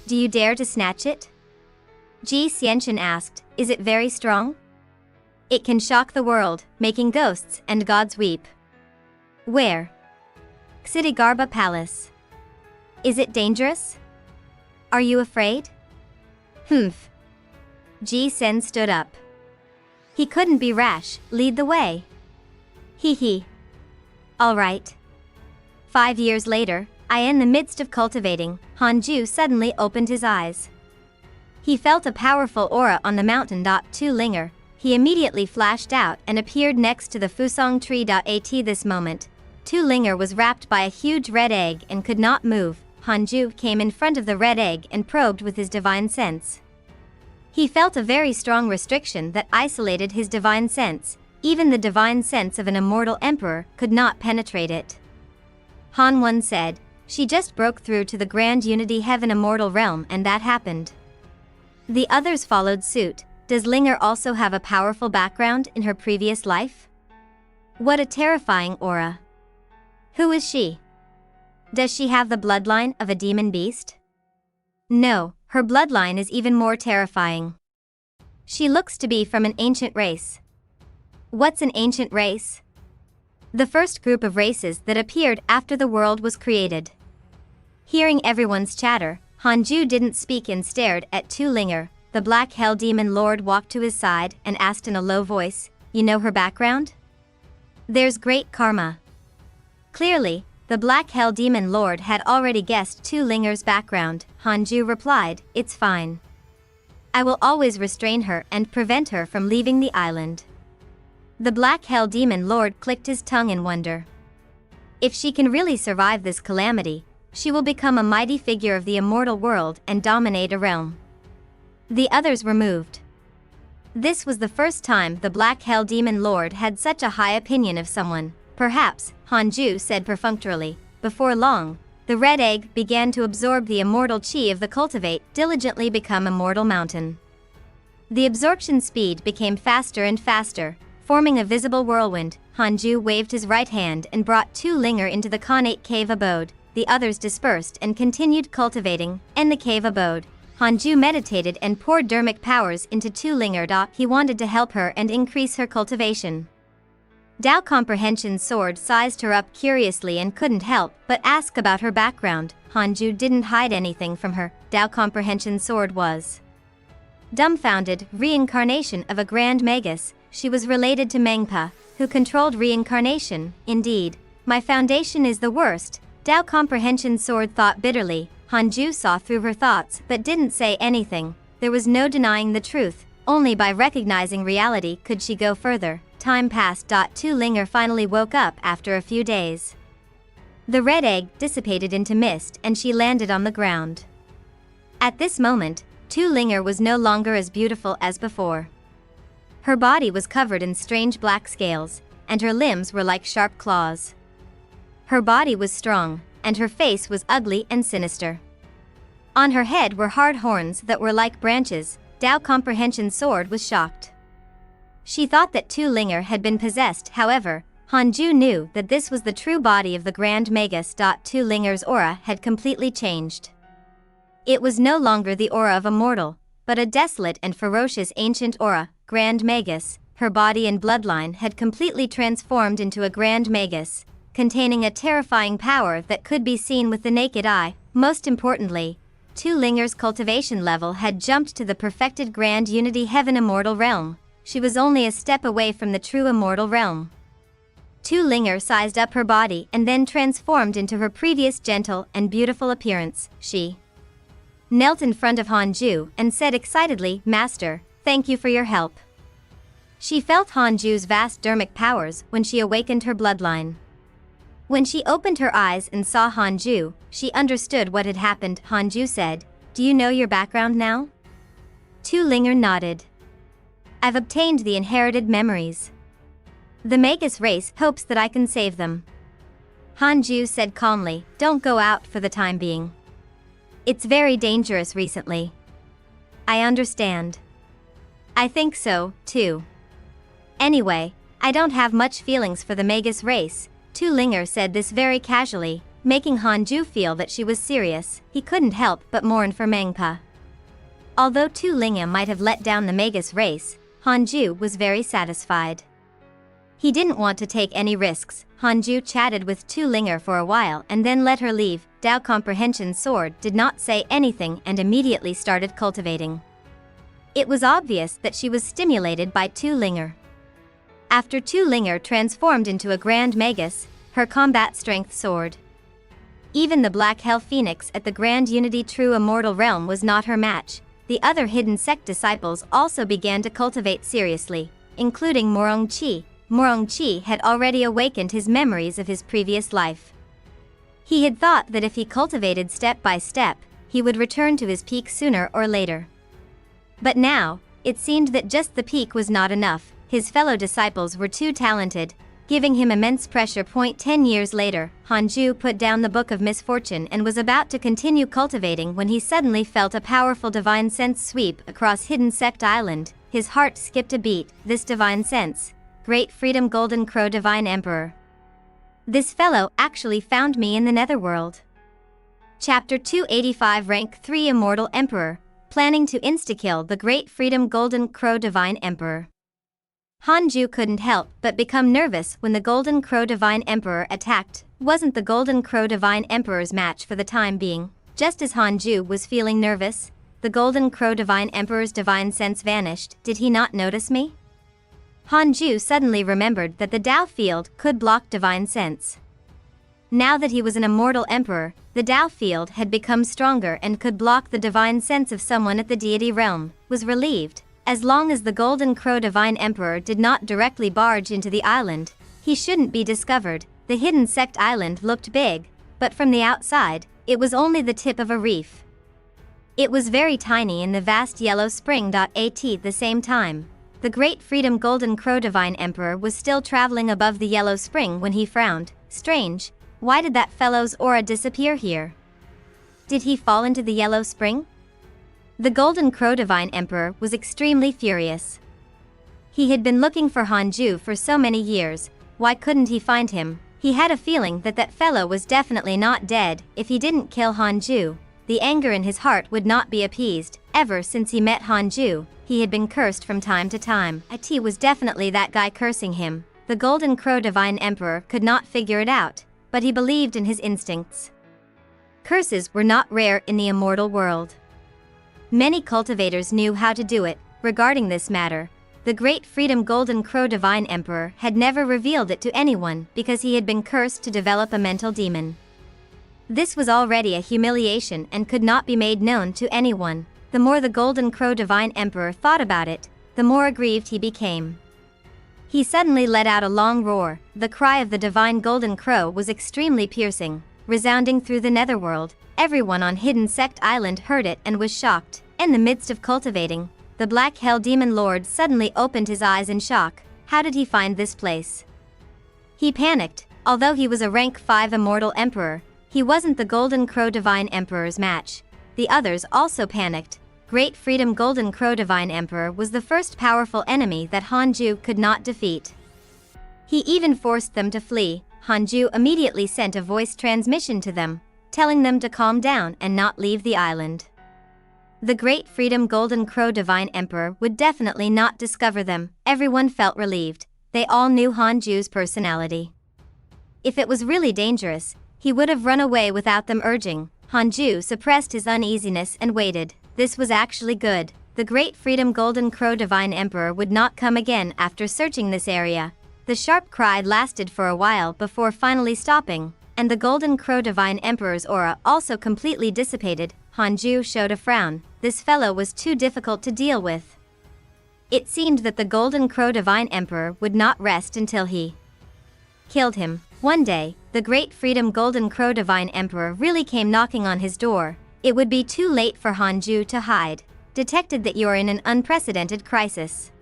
Do you dare to snatch it?" Silencio asked, "Is it very strong?" "It can shock the world, making ghosts and gods weep." "Where?" Xitigarbha Palace. "Is it dangerous? Are you afraid?" "Humph. Ji Sen stood up. He couldn't be rash, lead the way. Hee hee. All right. 5 years later, in the midst of cultivating, Hanju suddenly opened his eyes. He felt a powerful aura on the mountain. Tu Linger. He immediately flashed out and appeared next to the Fusong tree. At this moment, Tu Linger was wrapped by a huge red egg and could not move. Hanju came in front of the red egg and probed with his divine sense. He felt a very strong restriction that isolated his divine sense. Even the divine sense of an immortal emperor could not penetrate it. Han Wen said, "She just broke through to the Grand Unity Heaven Immortal Realm, and that happened." The others followed suit. Does Linger also have a powerful background in her previous life? What a terrifying aura. Who is she? Does she have the bloodline of a demon beast? No, her bloodline is even more terrifying. She looks to be from an ancient race. What's an ancient race? The first group of races that appeared after the world was created. Hearing everyone's chatter, Hanju didn't speak and stared at Tu Linger. The Black Hell Demon Lord walked to his side and asked in a low voice, "You know her background?" "There's great karma." Clearly, the Black Hell Demon Lord had already guessed Tu Linger's background. Hanju replied, "It's fine. I will always restrain her and prevent her from leaving the island." The Black Hell Demon Lord clicked his tongue in wonder. If she can really survive this calamity, she will become a mighty figure of the immortal world and dominate a realm. The others were moved. This was the first time the Black Hell Demon Lord had such a high opinion of someone. "Perhaps," Hanju said perfunctorily. Before long, the red egg began to absorb the immortal chi of the Cultivate, diligently become Immortal Mountain. The absorption speed became faster and faster, forming a visible whirlwind. Hanju waved his right hand and brought Tu Linger into the connate cave abode. The others dispersed and continued cultivating. In the cave abode, Hanju meditated and poured dermic powers into Tu Linger. He wanted to help her and increase her cultivation. Dao Comprehension's sword sized her up curiously and couldn't help but ask about her background. Hanju didn't hide anything from her. Dao Comprehension's sword was dumbfounded. Reincarnation of a Grand Magus. She was related to Mengpa, who controlled reincarnation. Indeed, my foundation is the worst, Dao Comprehension's sword thought bitterly. Hanju saw through her thoughts but didn't say anything. There was no denying the truth. Only by recognizing reality could she go further. Time passed. Tu Linger finally woke up after a few days. The red egg dissipated into mist and she landed on the ground. At this moment, Tu Linger was no longer as beautiful as before. Her body was covered in strange black scales, and her limbs were like sharp claws. Her body was strong, and her face was ugly and sinister. On her head were hard horns that were like branches. Dao Comprehension's sword was shocked. She thought that Tu Linger had been possessed. However, Hanju knew that this was the true body of the Grand Magus. Tu Linger's aura had completely changed. It was no longer the aura of a mortal, but a desolate and ferocious ancient aura. Grand Magus, her body and bloodline had completely transformed into a Grand Magus, containing a terrifying power that could be seen with the naked eye. Most importantly, Tu Linger's cultivation level had jumped to the perfected Grand Unity Heaven Immortal Realm. She was only a step away from the true Immortal Realm. Tu Linger sized up her body and then transformed into her previous gentle and beautiful appearance. She knelt in front of Hanju and said excitedly, "Master, thank you for your help." She felt Hanju's vast dermic powers when she awakened her bloodline. When she opened her eyes and saw Hanju, she understood what had happened. Hanju said, "Do you know your background now?" Tu Linger nodded. "I've obtained the inherited memories. The Magus race hopes that I can save them." Hanju said calmly, "Don't go out for the time being. It's very dangerous recently." "I understand. I think so, too. Anyway, I don't have much feelings for the Magus race." Tu Linger said this very casually, making Hanju feel that she was serious. He couldn't help but mourn for Mengpa. Although Tu Linger might have let down the Magus race, Hanju was very satisfied. He didn't want to take any risks. Hanju chatted with Tu Linger for a while and then let her leave. Dao Comprehension's sword did not say anything and immediately started cultivating. It was obvious that she was stimulated by Tu Linger. After Tu Linger transformed into a Grand Magus, her combat strength soared. Even the Black Hell Phoenix at the Grand Unity True Immortal Realm was not her match. The other hidden sect disciples also began to cultivate seriously, including Morong Chi. Morong Chi had already awakened his memories of his previous life. He had thought that if he cultivated step by step, he would return to his peak sooner or later. But now, it seemed that just the peak was not enough. His fellow disciples were too talented, giving him immense pressure. 10 years later, Hanju put down the Book of Misfortune and was about to continue cultivating when he suddenly felt a powerful divine sense sweep across Hidden Sect Island. His heart skipped a beat. This divine sense, Great Freedom Golden Crow Divine Emperor. This fellow actually found me in the Netherworld. Chapter 285 Rank 3 Immortal Emperor, planning to insta-kill the Great Freedom Golden Crow Divine Emperor. Hanju couldn't help but become nervous when the Golden Crow Divine Emperor attacked. Wasn't the Golden Crow Divine Emperor's match for the time being. Just as Hanju was feeling nervous, the Golden Crow Divine Emperor's divine sense vanished. Did he not notice me? Hanju suddenly remembered that the Dao field could block divine sense. Now that he was an immortal emperor, the Dao field had become stronger and could block the divine sense of someone at the deity realm. Was relieved. As long as the Golden Crow Divine Emperor did not directly barge into the island, he shouldn't be discovered. The Hidden Sect Island looked big, but from the outside, it was only the tip of a reef. It was very tiny in the vast yellow spring. At the same time, the Great Freedom Golden Crow Divine Emperor was still traveling above the yellow spring when he frowned. Strange. Why did that fellow's aura disappear here? Did he fall into the yellow spring? The Golden Crow Divine Emperor was extremely furious. He had been looking for Hanju for so many years. Why couldn't he find him? He had a feeling that that fellow was definitely not dead. If he didn't kill Hanju, the anger in his heart would not be appeased. Ever since he met Hanju, he had been cursed from time to time. It was definitely that guy cursing him. The Golden Crow Divine Emperor could not figure it out, but he believed in his instincts. Curses were not rare in the immortal world. Many cultivators knew how to do it. Regarding this matter, the Great Freedom Golden Crow Divine Emperor had never revealed it to anyone because he had been cursed to develop a mental demon. This was already a humiliation and could not be made known to anyone. The more the Golden Crow Divine Emperor thought about it, the more aggrieved he became. He suddenly let out a long roar. The cry of the divine Golden Crow was extremely piercing, resounding through the netherworld. Everyone on Hidden Sect Island heard it and was shocked. In the midst of cultivating, the Black Hell Demon Lord suddenly opened his eyes in shock. How did he find this place? He panicked. Although he was a rank 5 immortal emperor, he wasn't the Golden Crow Divine Emperor's match. The others also panicked. Great Freedom Golden Crow Divine Emperor was the first powerful enemy that Hanju could not defeat. He even forced them to flee. Hanju immediately sent a voice transmission to them, telling them to calm down and not leave the island. The Great Freedom Golden Crow Divine Emperor would definitely not discover them. Everyone felt relieved. They all knew Hanju's personality. If it was really dangerous, he would have run away without them urging. Hanju suppressed his uneasiness and waited. This was actually good. The Great Freedom Golden Crow Divine Emperor would not come again after searching this area. The sharp cry lasted for a while before finally stopping, and the Golden Crow Divine Emperor's aura also completely dissipated. Hanju showed a frown. This fellow was too difficult to deal with. It seemed that the Golden Crow Divine Emperor would not rest until he killed him. One day, the Great Freedom Golden Crow Divine Emperor really came knocking on his door. It would be too late for Hanju to hide. Detected that you're in an unprecedented crisis.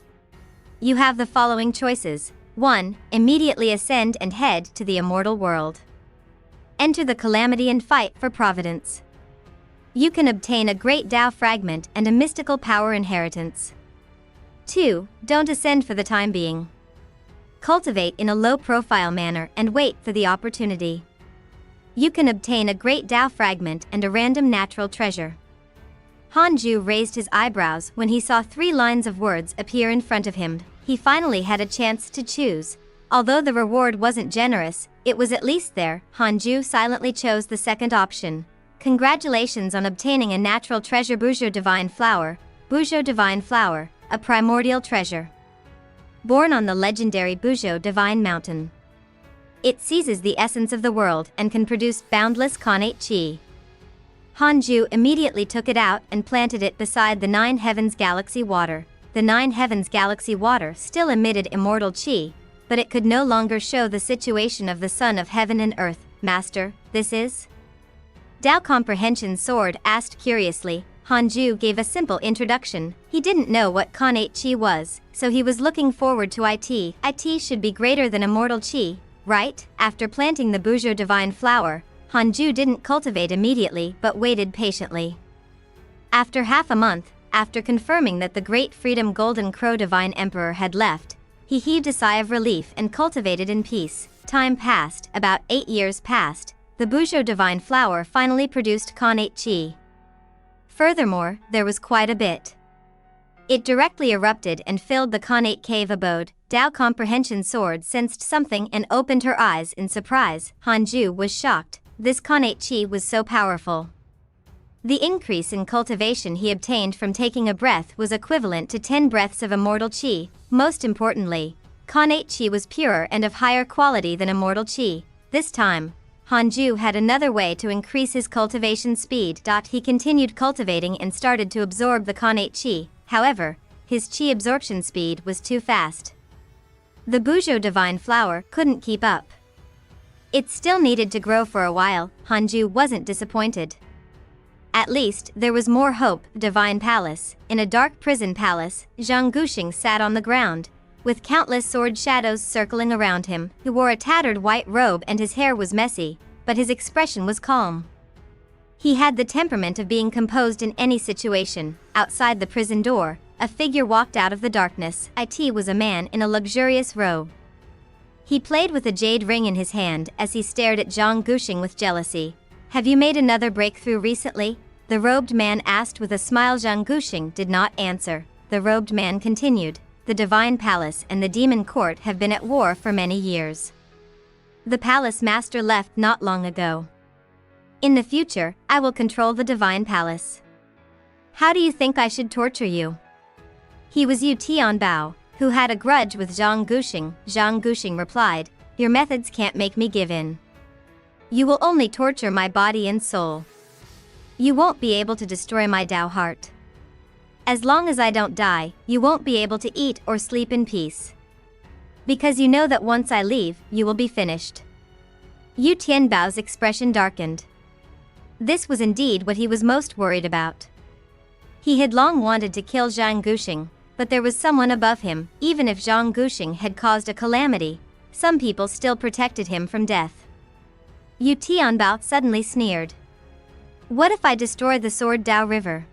You have the following choices. 1. Immediately ascend and head to the immortal world. Enter the calamity and fight for Providence. You can obtain a great Dao fragment and a mystical power inheritance. 2. Don't ascend for the time being. Cultivate in a low-profile manner and wait for the opportunity. You can obtain a great Dao fragment and a random natural treasure. Hanju raised his eyebrows when he saw 3 lines of words appear in front of him. He finally had a chance to choose. Although the reward wasn't generous, it was at least there. Hanju silently chose the second option. Congratulations on obtaining a natural treasure Bourgeois divine flower. Buzhou Divine Flower, a primordial treasure. Born on the legendary Buzhou Divine Mountain. It seizes the essence of the world and can produce boundless connate chi. Hanju immediately took it out and planted it beside the Nine Heavens Galaxy water. The Nine Heavens Galaxy water still emitted immortal chi, but it could no longer show the situation of the Son of Heaven and Earth. Master, this is? Dao Comprehension Sword asked curiously. Hanju gave a simple introduction. He didn't know what connate chi was, so he was looking forward to it. It should be greater than immortal chi, right? After planting the Buzhou Divine Flower, Hanju didn't cultivate immediately but waited patiently. After half a month, after confirming that the Great Freedom Golden Crow Divine Emperor had left, he heaved a sigh of relief and cultivated in peace. Time passed, about 8 years passed. The Buzhou Divine Flower finally produced connate chi. Furthermore, there was quite a bit. It directly erupted and filled the connate cave abode. Dao Comprehension Sword sensed something and opened her eyes in surprise. Hanju was shocked. This connate chi was so powerful. The increase in cultivation he obtained from taking a breath was equivalent to 10 breaths of immortal chi. Most importantly, connate chi was purer and of higher quality than immortal chi. This time, Hanju had another way to increase his cultivation speed. He continued cultivating and started to absorb the connate chi. However, his chi absorption speed was too fast. The Buzhou Divine Flower couldn't keep up. It still needed to grow for a while. Hanju wasn't disappointed. At least, there was more hope. Divine Palace. In a dark prison palace, Zhang Guxing sat on the ground, with countless sword shadows circling around him. He wore a tattered white robe and his hair was messy, but his expression was calm. He had the temperament of being composed in any situation. Outside the prison door, a figure walked out of the darkness. It was a man in a luxurious robe. He played with a jade ring in his hand as he stared at Zhang Guxing with jealousy. Have you made another breakthrough recently? The robed man asked with a smile. Zhang Guxing did not answer. The robed man continued. The Divine Palace and the Demon Court have been at war for many years. The Palace Master left not long ago. In the future, I will control the Divine Palace. How do you think I should torture you? He was Yu Tianbao, who had a grudge with Zhang Guxing. Zhang Guxing replied, your methods can't make me give in. You will only torture my body and soul. You won't be able to destroy my Dao heart. As long as I don't die, you won't be able to eat or sleep in peace. Because you know that once I leave, you will be finished. Yu Tianbao's expression darkened. This was indeed what he was most worried about. He had long wanted to kill Zhang Guxing, but there was someone above him. Even if Zhang Guxing had caused a calamity, some people still protected him from death. Yu Tianbao suddenly sneered. What if I destroy the Sword Dao River?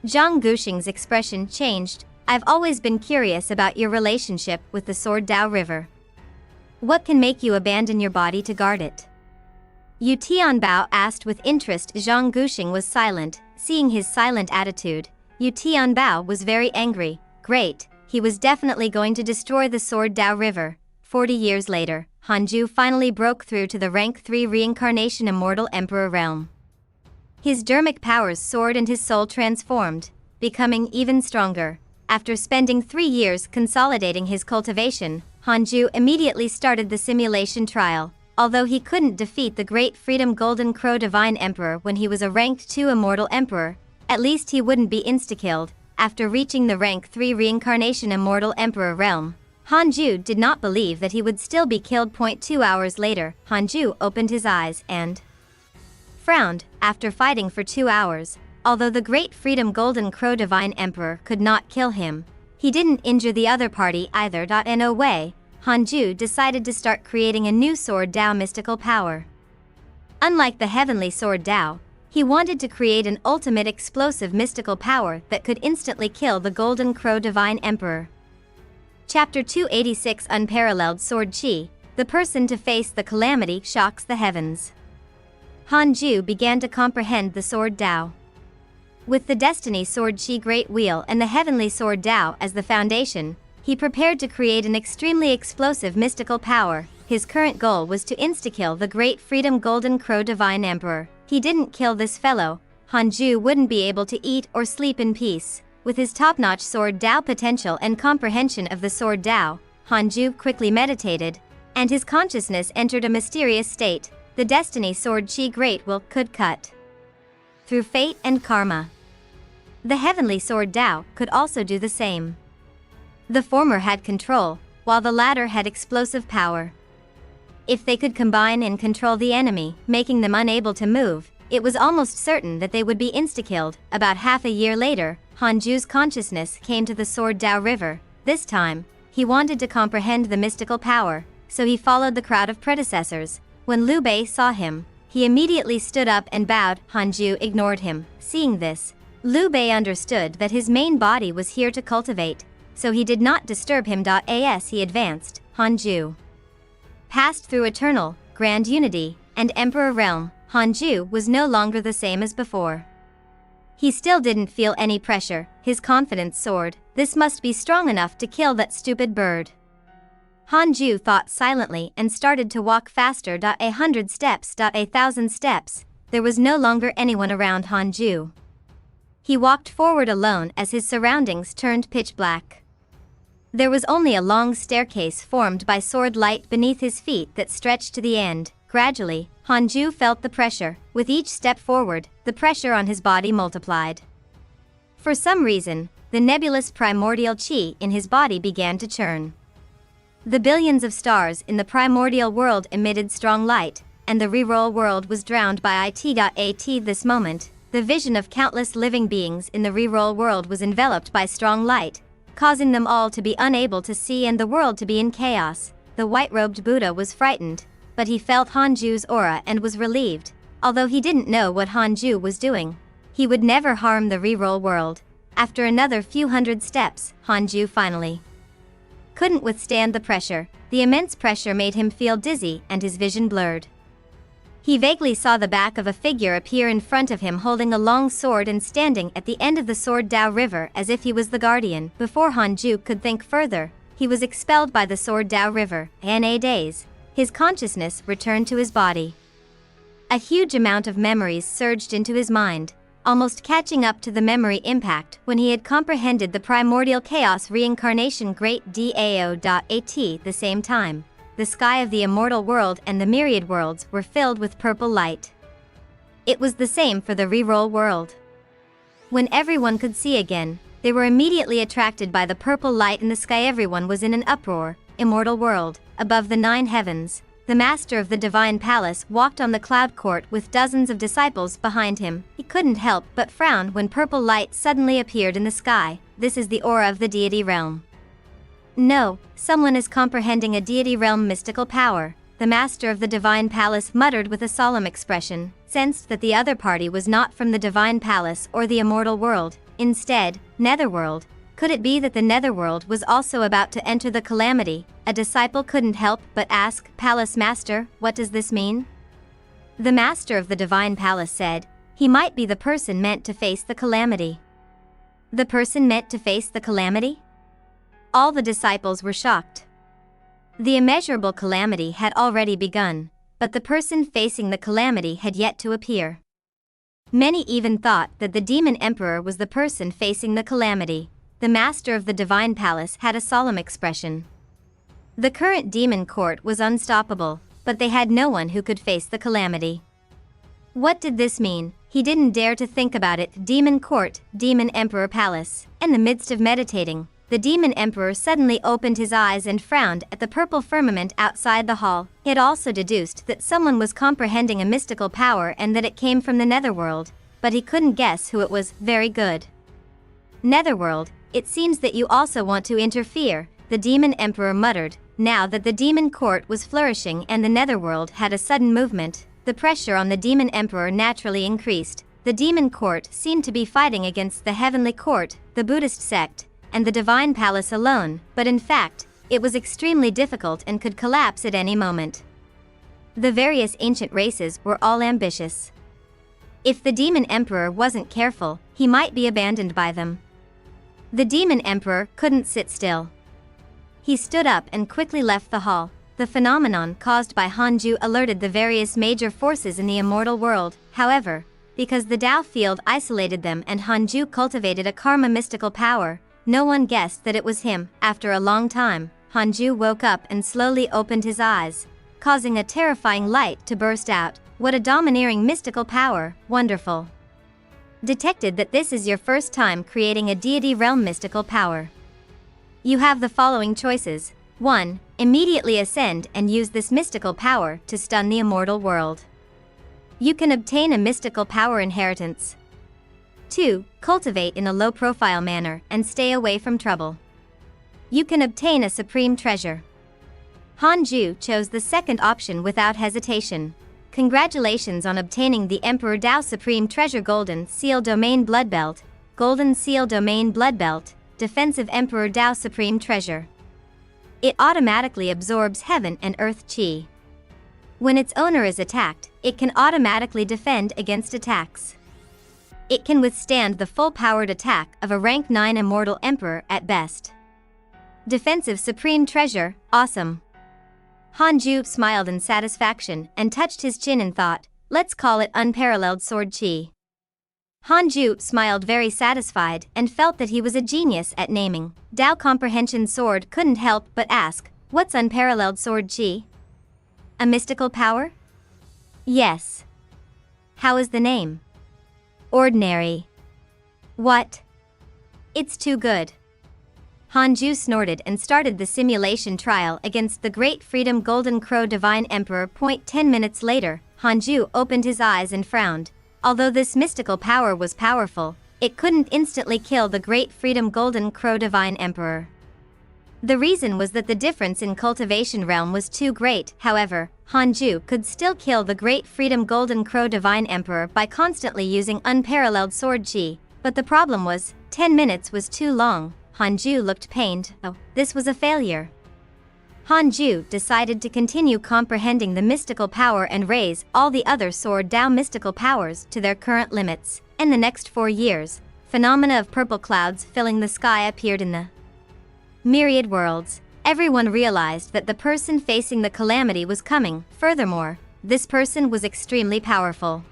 Zhang Guxing's expression changed. I've always been curious about your relationship with the Sword Dao River. What can make you abandon your body to guard it? Yu Tianbao asked with interest. Zhang Guxing was silent. Seeing his silent attitude, Yu Tianbao was very angry. Great, he was definitely going to destroy the Sword Dao River. 40 years later, Hanju finally broke through to the rank 3 reincarnation Immortal Emperor realm. His dermic powers soared and his soul transformed, becoming even stronger. After spending 3 years consolidating his cultivation, Hanju immediately started the simulation trial. Although he couldn't defeat the Great Freedom Golden Crow Divine Emperor when he was a rank 2 Immortal Emperor, at least he wouldn't be insta-killed. After reaching the rank 3 reincarnation Immortal Emperor realm, Hanju did not believe that he would still be killed. 2 hours later, Hanju opened his eyes and frowned. After fighting for 2 hours, although the Great Freedom Golden Crow Divine Emperor could not kill him, he didn't injure the other party either. In a way, Hanju decided to start creating a new Sword Dao mystical power. Unlike the Heavenly Sword Dao, he wanted to create an ultimate explosive mystical power that could instantly kill the Golden Crow Divine Emperor. Chapter 286 Unparalleled Sword Chi, the person to face the calamity shocks the heavens. Hanju began to comprehend the Sword Dao. With the Destiny Sword Chi Great Wheel and the Heavenly Sword Dao as the foundation, he prepared to create an extremely explosive mystical power. His current goal was to insta-kill the Great Freedom Golden Crow Divine Emperor. He didn't kill this fellow, Hanju wouldn't be able to eat or sleep in peace. With his top-notch sword Dao potential and comprehension of the sword Dao, Hanju quickly meditated, and his consciousness entered a mysterious state. The destiny sword Qi Great Will could cut through fate and karma. The heavenly sword Dao could also do the same. The former had control, while the latter had explosive power. If they could combine and control the enemy, making them unable to move, it was almost certain that they would be insta-killed. About half a year later, Hanju's consciousness came to the sword Dao River. This time, he wanted to comprehend the mystical power, so he followed the crowd of predecessors. When Liu Bei saw him, he immediately stood up and bowed. Hanju ignored him. Seeing this, Liu Bei understood that his main body was here to cultivate, so he did not disturb him. As he advanced, Hanju passed through eternal, grand unity, and Emperor Realm. Hanju was no longer the same as before. He still didn't feel any pressure. His confidence soared. This must be strong enough to kill that stupid bird. Hanju thought silently and started to walk faster. 100 steps. 1,000 steps. There was no longer anyone around Hanju. He walked forward alone as his surroundings turned pitch black. There was only a long staircase formed by sword light beneath his feet that stretched to the end. Gradually, Hanju felt the pressure. With each step forward, the pressure on his body multiplied. For some reason, the nebulous primordial qi in his body began to churn. The billions of stars in the primordial world emitted strong light, and the reroll world was drowned by it. At this moment, the vision of countless living beings in the reroll world was enveloped by strong light, causing them all to be unable to see and the world to be in chaos. The white-robed Buddha was frightened, but he felt Hanju's aura and was relieved. Although he didn't know what Hanju was doing, he would never harm the reroll world. After another few hundred steps, Hanju finally couldn't withstand the pressure. The immense pressure made him feel dizzy and his vision blurred. He vaguely saw the back of a figure appear in front of him holding a long sword and standing at the end of the sword Dao River as if he was the guardian. Before Hanju could think further, he was expelled by the sword Dao River. In a daze, his consciousness returned to his body. A huge amount of memories surged into his mind, almost catching up to the memory impact when he had comprehended the primordial chaos reincarnation great DAO. At the same time, the sky of the immortal world and the myriad worlds were filled with purple light. It was the same for the reroll world. When everyone could see again, they were immediately attracted by the purple light in the sky. Everyone was in an uproar. Immortal world, above the 9 heavens, the master of the divine palace walked on the cloud court with dozens of disciples behind him. He couldn't help but frown when purple light suddenly appeared in the sky. This is the aura of the deity realm. No, someone is comprehending a deity realm mystical power. The master of the divine palace muttered with a solemn expression, sensed that the other party was not from the divine palace or the immortal world, instead, netherworld. Could it be that the netherworld was also about to enter the calamity? A disciple couldn't help but ask, "Palace master, what does this mean?" The master of the divine palace said, "He might be the person meant to face the calamity." The person meant to face the calamity? All the disciples were shocked. The immeasurable calamity had already begun, but the person facing the calamity had yet to appear. Many even thought that the demon emperor was the person facing the calamity. The master of the divine palace had a solemn expression. The current demon court was unstoppable, but they had no one who could face the calamity. What did this mean? He didn't dare to think about it. Demon court, demon emperor palace. In the midst of meditating, the demon emperor suddenly opened his eyes and frowned at the purple firmament outside the hall. He had also deduced that someone was comprehending a mystical power and that it came from the netherworld, but he couldn't guess who it was. Very good. Netherworld, it seems that you also want to interfere, the demon emperor muttered. Now that the demon court was flourishing and the netherworld had a sudden movement, the pressure on the demon emperor naturally increased. The demon court seemed to be fighting against the heavenly court, the Buddhist sect, and the divine palace alone, but in fact, it was extremely difficult and could collapse at any moment. The various ancient races were all ambitious. If the demon emperor wasn't careful, he might be abandoned by them. The demon emperor couldn't sit still. He stood up and quickly left the hall. The phenomenon caused by Hanju alerted the various major forces in the immortal world. However, Because the Tao field isolated them and Hanju cultivated a karma mystical power, no one guessed that it was him. After a long time, Hanju woke up and slowly opened his eyes, causing a terrifying light to burst out. What a domineering mystical power, wonderful. Detected that this is your first time creating a deity realm mystical power. You have the following choices. 1. Immediately ascend and use this mystical power to stun the immortal world. You can obtain a mystical power inheritance. 2. Cultivate in a low-profile manner and stay away from trouble. You can obtain a supreme treasure. Hanju chose the second option without hesitation. Congratulations on obtaining the Emperor Dao Supreme Treasure Golden Seal Domain Blood Belt, Golden Seal Domain Blood Belt, Defensive Emperor Dao Supreme Treasure. It automatically absorbs heaven and earth chi. When its owner is attacked, it can automatically defend against attacks. It can withstand the full-powered attack of a rank 9 Immortal Emperor at best. Defensive Supreme Treasure, awesome. Hanju smiled in satisfaction and touched his chin and thought, let's call it unparalleled sword chi. Hanju smiled very satisfied and felt that he was a genius at naming. Dao Comprehension Sword couldn't help but ask, what's unparalleled sword chi? A mystical power? Yes. How is the name? Ordinary. What? It's too good. Hanju snorted and started the simulation trial against the Great Freedom Golden Crow Divine Emperor. 10 minutes later, Hanju opened his eyes and frowned. Although this mystical power was powerful, it couldn't instantly kill the Great Freedom Golden Crow Divine Emperor. The reason was that the difference in cultivation realm was too great. However, Hanju could still kill the Great Freedom Golden Crow Divine Emperor by constantly using unparalleled sword chi, but the problem was, 10 minutes was too long. Hanju looked pained. Oh, this was a failure. Hanju decided to continue comprehending the mystical power and raise all the other Sword Dao mystical powers to their current limits. In the next 4 years, phenomena of purple clouds filling the sky appeared in the myriad worlds. Everyone realized that the person facing the calamity was coming. Furthermore, this person was extremely powerful.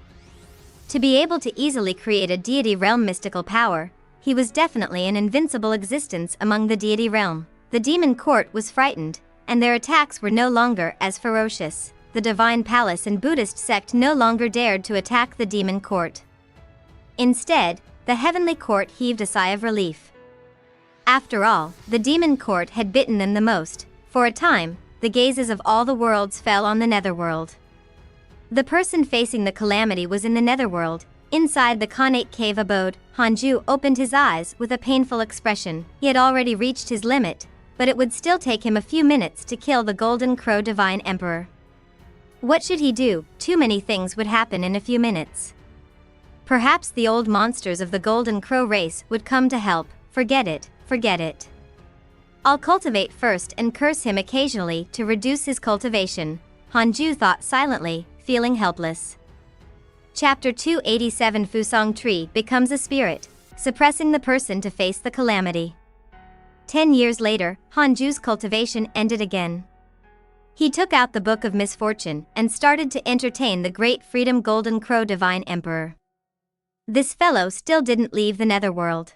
To be able to easily create a deity realm mystical power, he was definitely an invincible existence among the deity realm. The demon court was frightened, and their attacks were no longer as ferocious. The divine palace and Buddhist sect no longer dared to attack the demon court. Instead, the heavenly court heaved a sigh of relief. After all, the demon court had bitten them the most. For a time, the gazes of all the worlds fell on the netherworld. The person facing the calamity was in the netherworld. Inside the connate cave abode, Hanju opened his eyes with a painful expression. He had already reached his limit, but it would still take him a few minutes to kill the Golden Crow Divine Emperor. What should he do? Too many things would happen in a few minutes. Perhaps the old monsters of the Golden Crow race would come to help. Forget it, forget it. I'll cultivate first and curse him occasionally to reduce his cultivation, Hanju thought silently, feeling helpless. Chapter 287 Fusang Tree becomes a spirit, suppressing the person to face the calamity. 10 years later, Hanju's cultivation ended again. He took out the Book of Misfortune and started to entertain the Great Freedom Golden Crow Divine Emperor. This fellow still didn't leave the netherworld.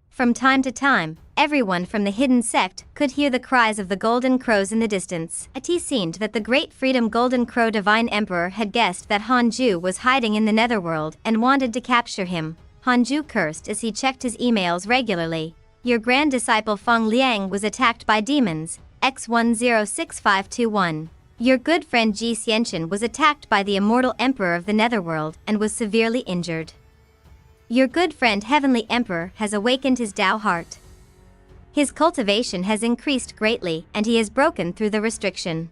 From time to time, everyone from the hidden sect could hear the cries of the Golden Crows in the distance. It seemed that the Great Freedom Golden Crow Divine Emperor had guessed that Hanju was hiding in the netherworld and wanted to capture him. Hanju cursed as he checked his emails regularly. Your grand disciple Feng Liang was attacked by demons, X106521. Your good friend Ji Xianchen was attacked by the Immortal Emperor of the netherworld and was severely injured. Your good friend Heavenly Emperor has awakened his Tao heart. His cultivation has increased greatly and he has broken through the restriction.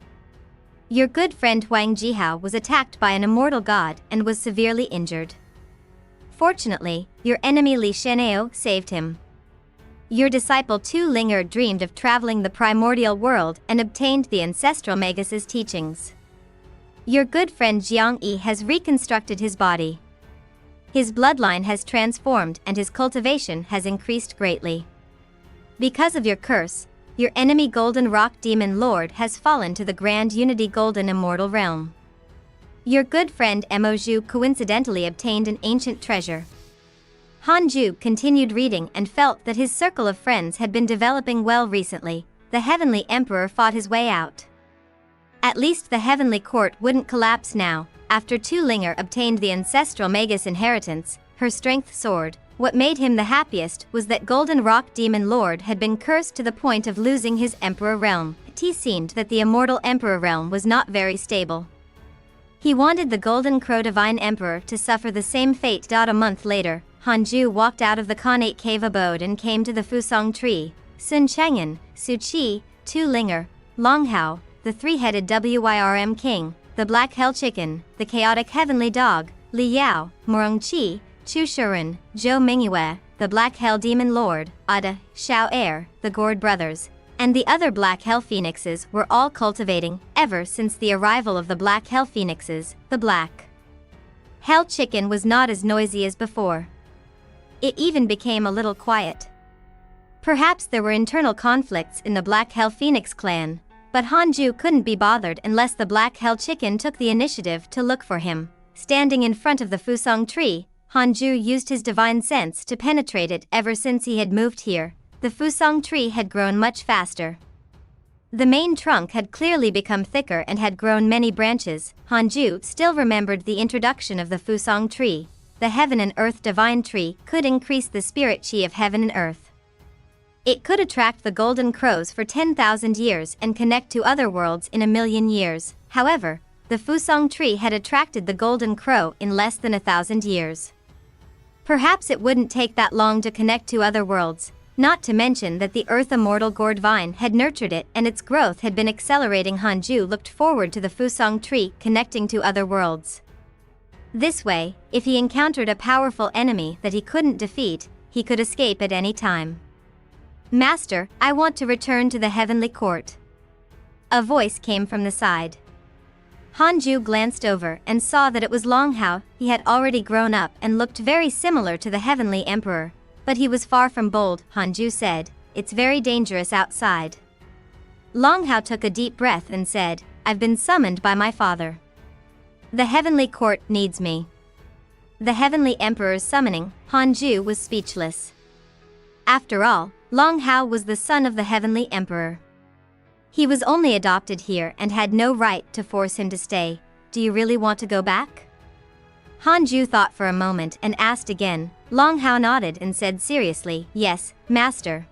Your good friend Huang Jihao was attacked by an immortal god and was severely injured. Fortunately, your enemy Li Shenao saved him. Your disciple Tu Linger dreamed of traveling the primordial world and obtained the ancestral Magus' teachings. Your good friend Jiang Yi has reconstructed his body. His bloodline has transformed and his cultivation has increased greatly. Because of your curse, your enemy Golden Rock Demon Lord has fallen to the Grand Unity Golden Immortal Realm. Your good friend Emoju coincidentally obtained an ancient treasure. Hanju continued reading and felt that his circle of friends had been developing well recently. The Heavenly Emperor fought his way out. At least the Heavenly Court wouldn't collapse now. After Tu Linger obtained the ancestral Magus inheritance, her strength soared. What made him the happiest was that Golden Rock Demon Lord had been cursed to the point of losing his Emperor realm. It seemed that the Immortal Emperor realm was not very stable. He wanted the Golden Crow Divine Emperor to suffer the same fate. A month later, Hanju walked out of the connate cave abode and came to the Fusong tree. Sun Chang'an, Su Qi, Tu Linger, Long Hao, the three-headed Wyrm king, the Black Hell Chicken, the chaotic heavenly dog, Li Yao, Morong Qi, Chu Shuren, Zhou Mingyue, the Black Hell Demon Lord, Ada, Xiao Air, the Gourd brothers, and the other Black Hell Phoenixes were all cultivating. Ever since the arrival of the Black Hell Phoenixes, the Black Hell Chicken was not as noisy as before. It even became a little quiet. Perhaps there were internal conflicts in the Black Hell Phoenix clan, but Hanju couldn't be bothered unless the Black Hell Chicken took the initiative to look for him. Standing in front of the Fusong tree, Hanju used his divine sense to penetrate it. Ever since he had moved here, the Fusong tree had grown much faster. The main trunk had clearly become thicker and had grown many branches. Hanju still remembered the introduction of the Fusong tree. The Heaven and Earth Divine Tree could increase the spirit chi of heaven and earth. It could attract the golden crows for 10,000 years and connect to other worlds in 1,000,000 years. However, the Fusong tree had attracted the golden crow in less than 1,000 years. Perhaps it wouldn't take that long to connect to other worlds, not to mention that the Earth Immortal Gourd Vine had nurtured it and its growth had been accelerating. Hanju looked forward to the Fusong tree connecting to other worlds. This way, if he encountered a powerful enemy that he couldn't defeat, he could escape at any time. Master, I want to return to the Heavenly Court. A voice came from the side. Hanju glanced over and saw that it was Long Hao. He had already grown up and looked very similar to the Heavenly Emperor, but he was far from bold. Hanju said, "It's very dangerous outside." Long Hao took a deep breath and said, "I've been summoned by my father. The Heavenly Court needs me." The Heavenly Emperor's summoning. Hanju was speechless. After all, Long Hao was the son of the Heavenly Emperor. He was only adopted here and had no right to force him to stay. "Do you really want to go back?" Hanju thought for a moment and asked again. Long Hao nodded and said seriously, "Yes, Master."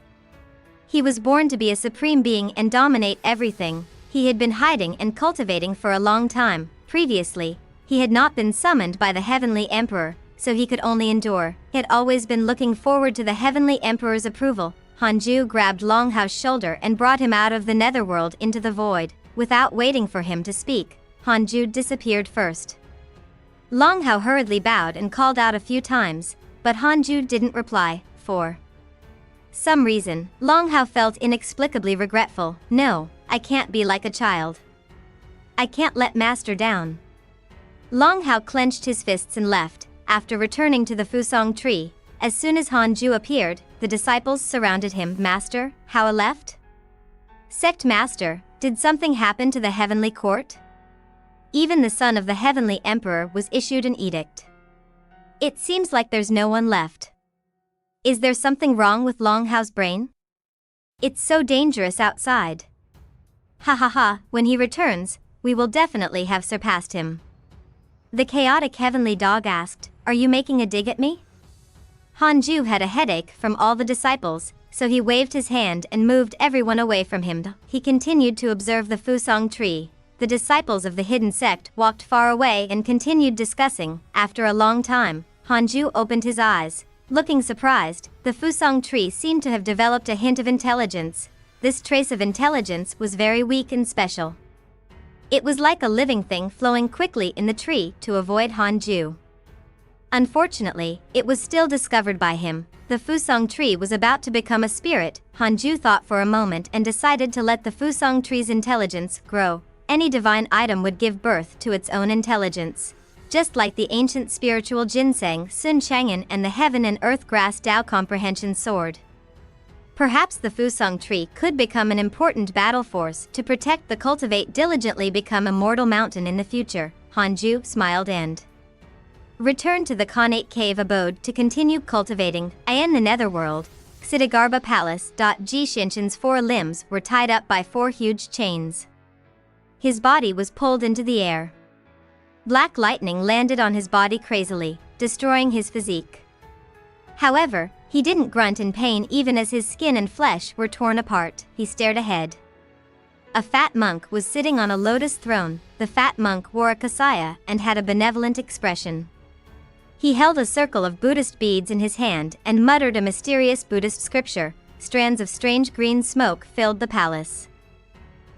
He was born to be a supreme being and dominate everything. He had been hiding and cultivating for a long time. Previously, he had not been summoned by the Heavenly Emperor, so he could only endure. He had always been looking forward to the Heavenly Emperor's approval. Hanju grabbed Long Hao's shoulder and brought him out of the netherworld into the void. Without waiting for him to speak, Hanju disappeared first. Long Hao hurriedly bowed and called out a few times, but Hanju didn't reply. For some reason, Long Hao felt inexplicably regretful. "No, I can't be like a child. I can't let Master down." Long Hao clenched his fists and left. After returning to the Fusong tree, as soon as Hanju appeared, the disciples surrounded him. "Master, Hao left?" "Sect Master, did something happen to the Heavenly Court?" Even the son of the Heavenly Emperor was issued an edict. "It seems like there's no one left. Is there something wrong with Long Hao's brain? It's so dangerous outside. Ha ha ha, when he returns, we will definitely have surpassed him." The chaotic heavenly dog asked, "Are you making a dig at me?" Hanju had a headache from all the disciples, so he waved his hand and moved everyone away from him. He continued to observe the Fusong tree. The disciples of the hidden sect walked far away and continued discussing. After a long time, Hanju opened his eyes. Looking surprised, the Fusong tree seemed to have developed a hint of intelligence. This trace of intelligence was very weak and special. It was like a living thing flowing quickly in the tree to avoid Hanju. Unfortunately, it was still discovered by him. The Fusong tree was about to become a spirit. Hanju thought for a moment and decided to let the Fusong tree's intelligence grow. Any divine item would give birth to its own intelligence. Just like the ancient spiritual ginseng, Sun Chang'an, and the heaven and earth grass Tao comprehension sword. Perhaps the Fusong tree could become an important battle force to protect the Cultivate diligently become Immortal Mountain in the future. Hanju smiled and returned to the connate cave abode to continue cultivating. In the netherworld, Xidigarba Palace. Ji Xinshan's 4 limbs were tied up by 4 huge chains. His body was pulled into the air. Black lightning landed on his body crazily, destroying his physique. However, he didn't grunt in pain even as his skin and flesh were torn apart. He stared ahead. A fat monk was sitting on a lotus throne. The fat monk wore a kasaya and had a benevolent expression. He held a circle of Buddhist beads in his hand and muttered a mysterious Buddhist scripture. Strands of strange green smoke filled the palace.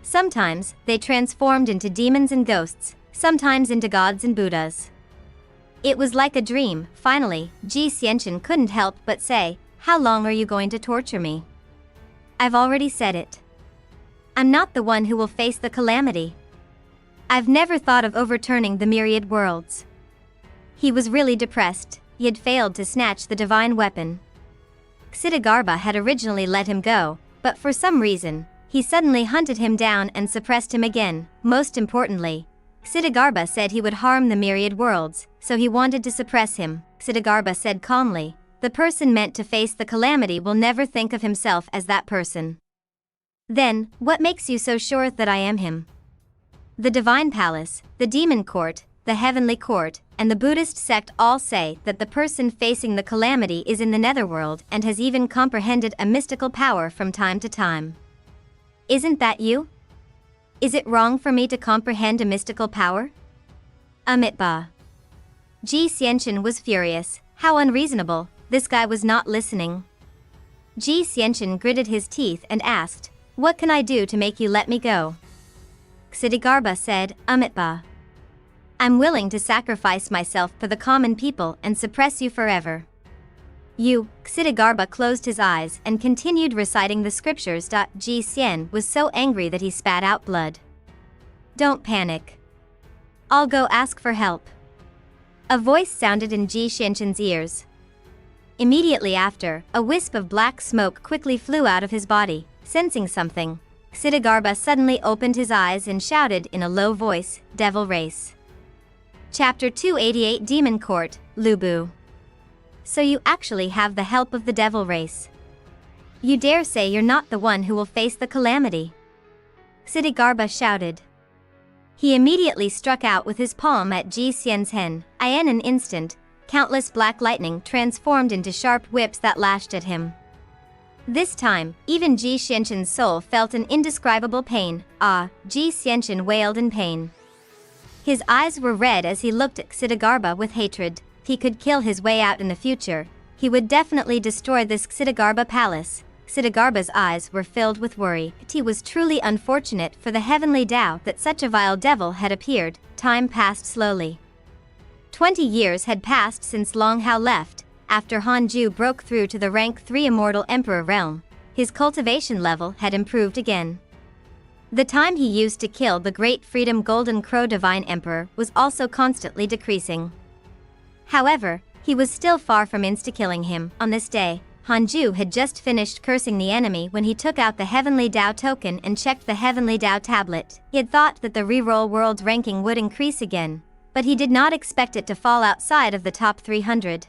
Sometimes, they transformed into demons and ghosts, sometimes into gods and Buddhas. It was like a dream. Finally, Ji Xianshan couldn't help but say, "How long are you going to torture me?" "I've already said it. I'm not the one who will face the calamity. I've never thought of overturning the myriad worlds." He was really depressed. He had failed to snatch the divine weapon. Xidigarba had originally let him go, but for some reason, he suddenly hunted him down and suppressed him again. Most importantly, Xidigarba said he would harm the myriad worlds, so he wanted to suppress him. Xidigarba said calmly, "The person meant to face the calamity will never think of himself as that person." "Then, what makes you so sure that I am him?" "The Divine Palace, the Demon Court, the Heavenly Court, and the Buddhist sect all say that the person facing the calamity is in the netherworld and has even comprehended a mystical power from time to time." "Isn't that you? Is it wrong for me to comprehend a mystical power?" Amitba. Ji Xianshan was furious. How unreasonable, this guy was not listening. Ji Xianshan gritted his teeth and asked, "What can I do to make you let me go?" Xidigarba said, "Amitba. I'm willing to sacrifice myself for the common people and suppress you forever." Xidigarba closed his eyes and continued reciting the scriptures. Ji Xian was so angry that he spat out blood. "Don't panic. I'll go ask for help." A voice sounded in Ji Xianshan's ears. Immediately after, a wisp of black smoke quickly flew out of his body. Sensing something, Xidigarba suddenly opened his eyes and shouted in a low voice, "Devil Race." Chapter 288 Demon Court, Lubu. "So you actually have the help of the devil race. You dare say you're not the one who will face the calamity?" Xidigarba shouted. He immediately struck out with his palm at Ji Xian's hen. In an instant, countless black lightning transformed into sharp whips that lashed at him. This time, even Ji Xianshan's soul felt an indescribable pain. Ji Xianshan wailed in pain. His eyes were red as he looked at Xidigarba with hatred. If he could kill his way out in the future, he would definitely destroy this Xidigarba palace. Xidigarba's eyes were filled with worry. It was truly unfortunate for the heavenly Tao that such a vile devil had appeared. Time passed slowly. 20 years had passed since Long Hao left. After Hanju broke through to the rank 3 Immortal Emperor realm, his cultivation level had improved again. The time he used to kill the Great Freedom Golden Crow Divine Emperor was also constantly decreasing. However, he was still far from insta-killing him. On this day, Hanju had just finished cursing the enemy when he took out the Heavenly Tao token and checked the Heavenly Tao tablet. He had thought that the reroll world's ranking would increase again, but he did not expect it to fall outside of the top 300.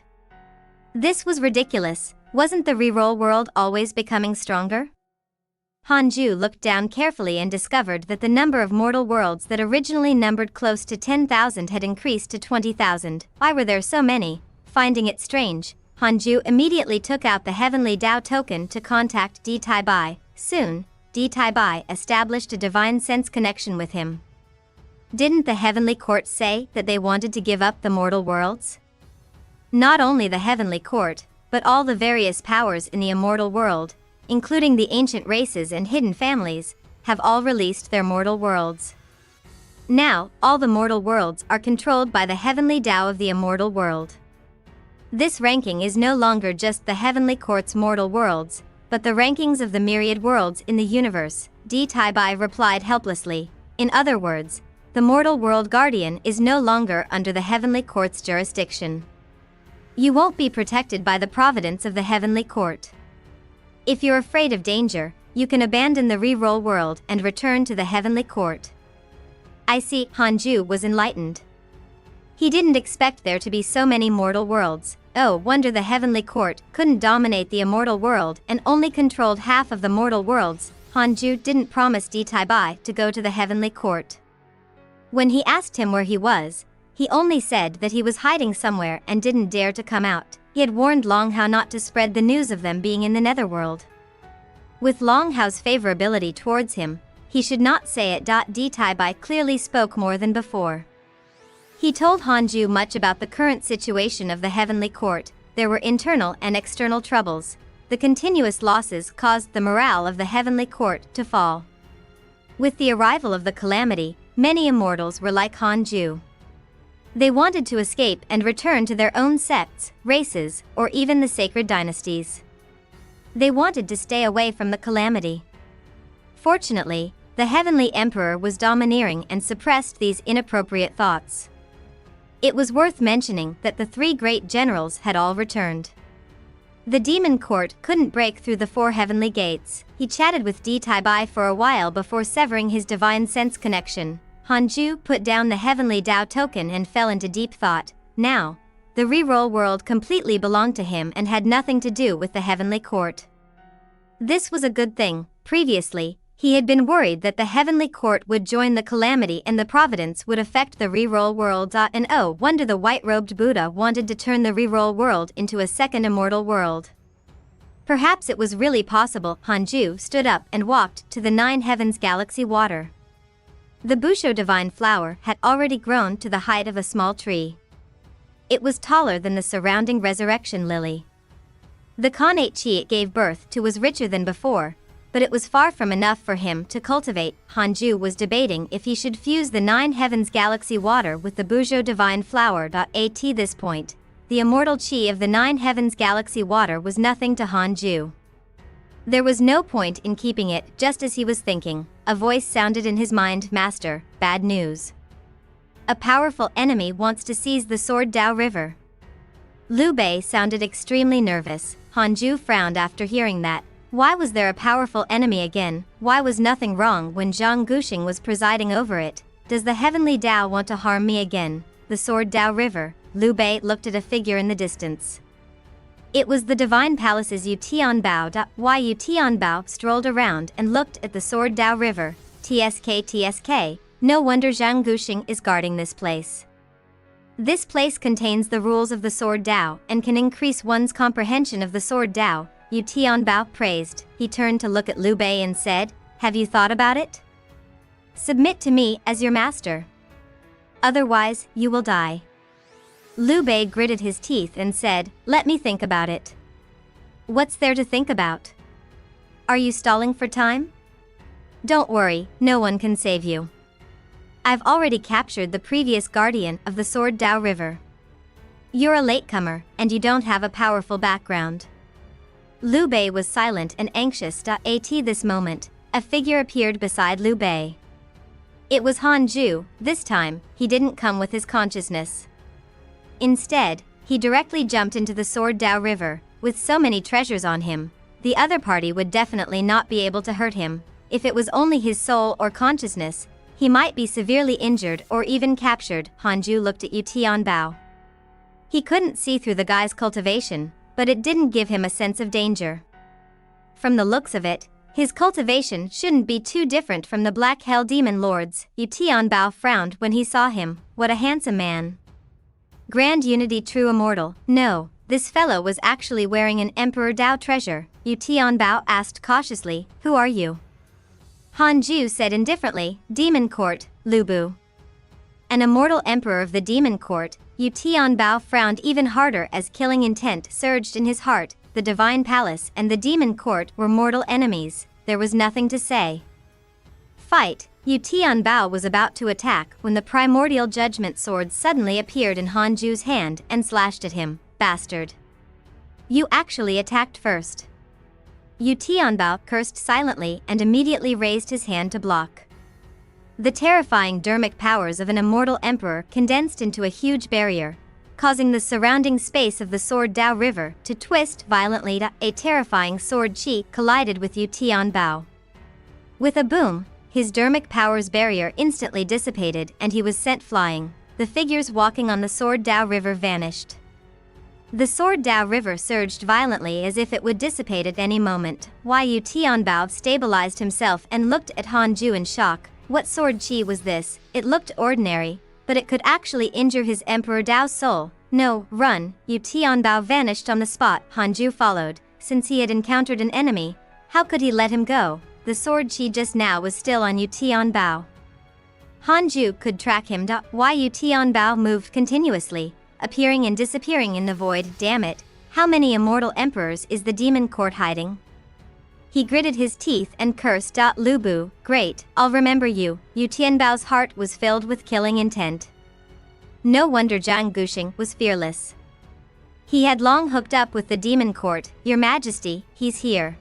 This was ridiculous. Wasn't the reroll world always becoming stronger? Hanju looked down carefully and discovered that the number of mortal worlds that originally numbered close to 10,000 had increased to 20,000. Why were there so many? Finding it strange, Hanju immediately took out the Heavenly Tao token to contact Di Tai Bai. Soon, Di Tai Bai established a divine sense connection with him. Didn't the Heavenly Court say that they wanted to give up the mortal worlds? Not only the Heavenly Court, but all the various powers in the immortal world, including the ancient races and hidden families, have all released their mortal worlds. Now, all the mortal worlds are controlled by the Heavenly Tao of the immortal world. This ranking is no longer just the Heavenly Court's mortal worlds, but the rankings of the myriad worlds in the universe. Di Tai Bai replied helplessly. In other words, the mortal world guardian is no longer under the Heavenly Court's jurisdiction. You won't be protected by the providence of the Heavenly Court. If you're afraid of danger, you can abandon the reroll world and return to the Heavenly Court. I see. Hanju was enlightened. He didn't expect there to be so many mortal worlds. Oh, wonder the heavenly court couldn't dominate the immortal world and only controlled half of the mortal worlds. Hanju didn't promise Deities to go to the heavenly court. When he asked him where he was, he only said that he was hiding somewhere and didn't dare to come out. He had warned Long Hao not to spread the news of them being in the netherworld. With Long Hao's favorability towards him, he should not say it. Deities clearly spoke more than before. He told Hanju much about the current situation of the heavenly court. There were internal and external troubles. The continuous losses caused the morale of the heavenly court to fall. With the arrival of the calamity, many immortals were like Hanju. They wanted to escape and return to their own sects, races, or even the sacred dynasties. They wanted to stay away from the calamity. Fortunately, the heavenly emperor was domineering and suppressed these inappropriate thoughts. It was worth mentioning that the three great generals had all returned. The demon court couldn't break through the four heavenly gates. He chatted with Deities for a while before severing his divine sense connection. Hanju put down the heavenly Tao token and fell into deep thought. Now, the reroll world completely belonged to him and had nothing to do with the heavenly court. This was a good thing. Previously, he had been worried that the heavenly court would join the calamity and the Providence would affect the reroll world. And oh, wonder the white-robed Buddha wanted to turn the reroll world into a second immortal world. Perhaps it was really possible. Hanju stood up and walked to the nine heavens galaxy water. The Busho divine flower had already grown to the height of a small tree. It was taller than the surrounding resurrection lily. The connate chi it gave birth to was richer than before, but it was far from enough for him to cultivate. Hanju was debating if he should fuse the nine heavens galaxy water with the Busho divine flower. At this point, the immortal chi of the nine heavens galaxy water was nothing to Hanju. There was no point in keeping it. Just as he was thinking, a voice sounded in his mind. Master, bad news. A powerful enemy wants to seize the Sword Dao River. Liu Bei sounded extremely nervous. Hanju frowned after hearing that. Why was there a powerful enemy again? Why was nothing wrong when Zhang Guxing was presiding over it? Does the heavenly Dao want to harm me again? The Sword Dao River. Liu Bei looked at a figure in the distance. It was the Divine Palace's Yu Tianbao. Why Yu Tianbao strolled around and looked at the Sword Dao River. TSK. No wonder Zhang Guxing is guarding this place. This place contains the rules of the Sword Dao and can increase one's comprehension of the Sword Dao. Yu Tianbao praised. He turned to look at Liu Bei and said, "Have you thought about it? Submit to me as your master. Otherwise, you will die." Liu Bei gritted his teeth and said, "Let me think about it." What's there to think about? Are you stalling for time? Don't worry, no one can save you. I've already captured the previous guardian of the Sword Dao River. You're a latecomer, and you don't have a powerful background. Liu Bei was silent and anxious. At this moment, a figure appeared beside Liu Bei. It was Hanju. This time, he didn't come with his consciousness. Instead, he directly jumped into the Sword Dao River. With so many treasures on him, the other party would definitely not be able to hurt him. If it was only his soul or consciousness, he might be severely injured or even captured. Hanju looked at Yu Tianbao. He couldn't see through the guy's cultivation, but it didn't give him a sense of danger. From the looks of it, his cultivation shouldn't be too different from the Black Hell Demon Lord's. Yu Tianbao frowned when he saw him. What a handsome man. Grand Unity True Immortal. No, this fellow was actually wearing an Emperor Dao treasure. Yu Tianbao asked cautiously, "Who are you?" Hanju said indifferently, "Demon Court, Lubu." An immortal emperor of the Demon Court. Yu Tianbao frowned even harder as killing intent surged in his heart. The Divine Palace and the Demon Court were mortal enemies. There was nothing to say. Fight. Yu Tianbao was about to attack when the primordial judgment sword suddenly appeared in Hanju's hand and slashed at him. Bastard. You actually attacked first. Yu Tianbao cursed silently and immediately raised his hand to block. The terrifying dermic powers of an immortal emperor condensed into a huge barrier, causing the surrounding space of the Sword Dao River to twist violently. A terrifying sword chi collided with Yu Tianbao. With a boom, his dermic powers barrier instantly dissipated and he was sent flying. the figures walking on the Sword Dao River vanished. The Sword Dao River surged violently as if it would dissipate at any moment. Yu Tianbao stabilized himself and looked at Hanju in shock. What sword chi was this? It looked ordinary, but it could actually injure his Emperor Dao's soul. No, run! Yu Tianbao vanished on the spot. Hanju followed. Since he had encountered an enemy, how could he let him go? The sword chi just now was still on Yu Tianbao. Hanju could track him. Yu Tianbao moved continuously, appearing and disappearing in the void. Damn it, how many immortal emperors is the demon court hiding? He gritted his teeth and cursed. Lu Bu, great, I'll remember you. Yu Tianbao's heart was filled with killing intent. No wonder Zhang Guxing was fearless. He had long hooked up with the demon court. Your Majesty, he's here.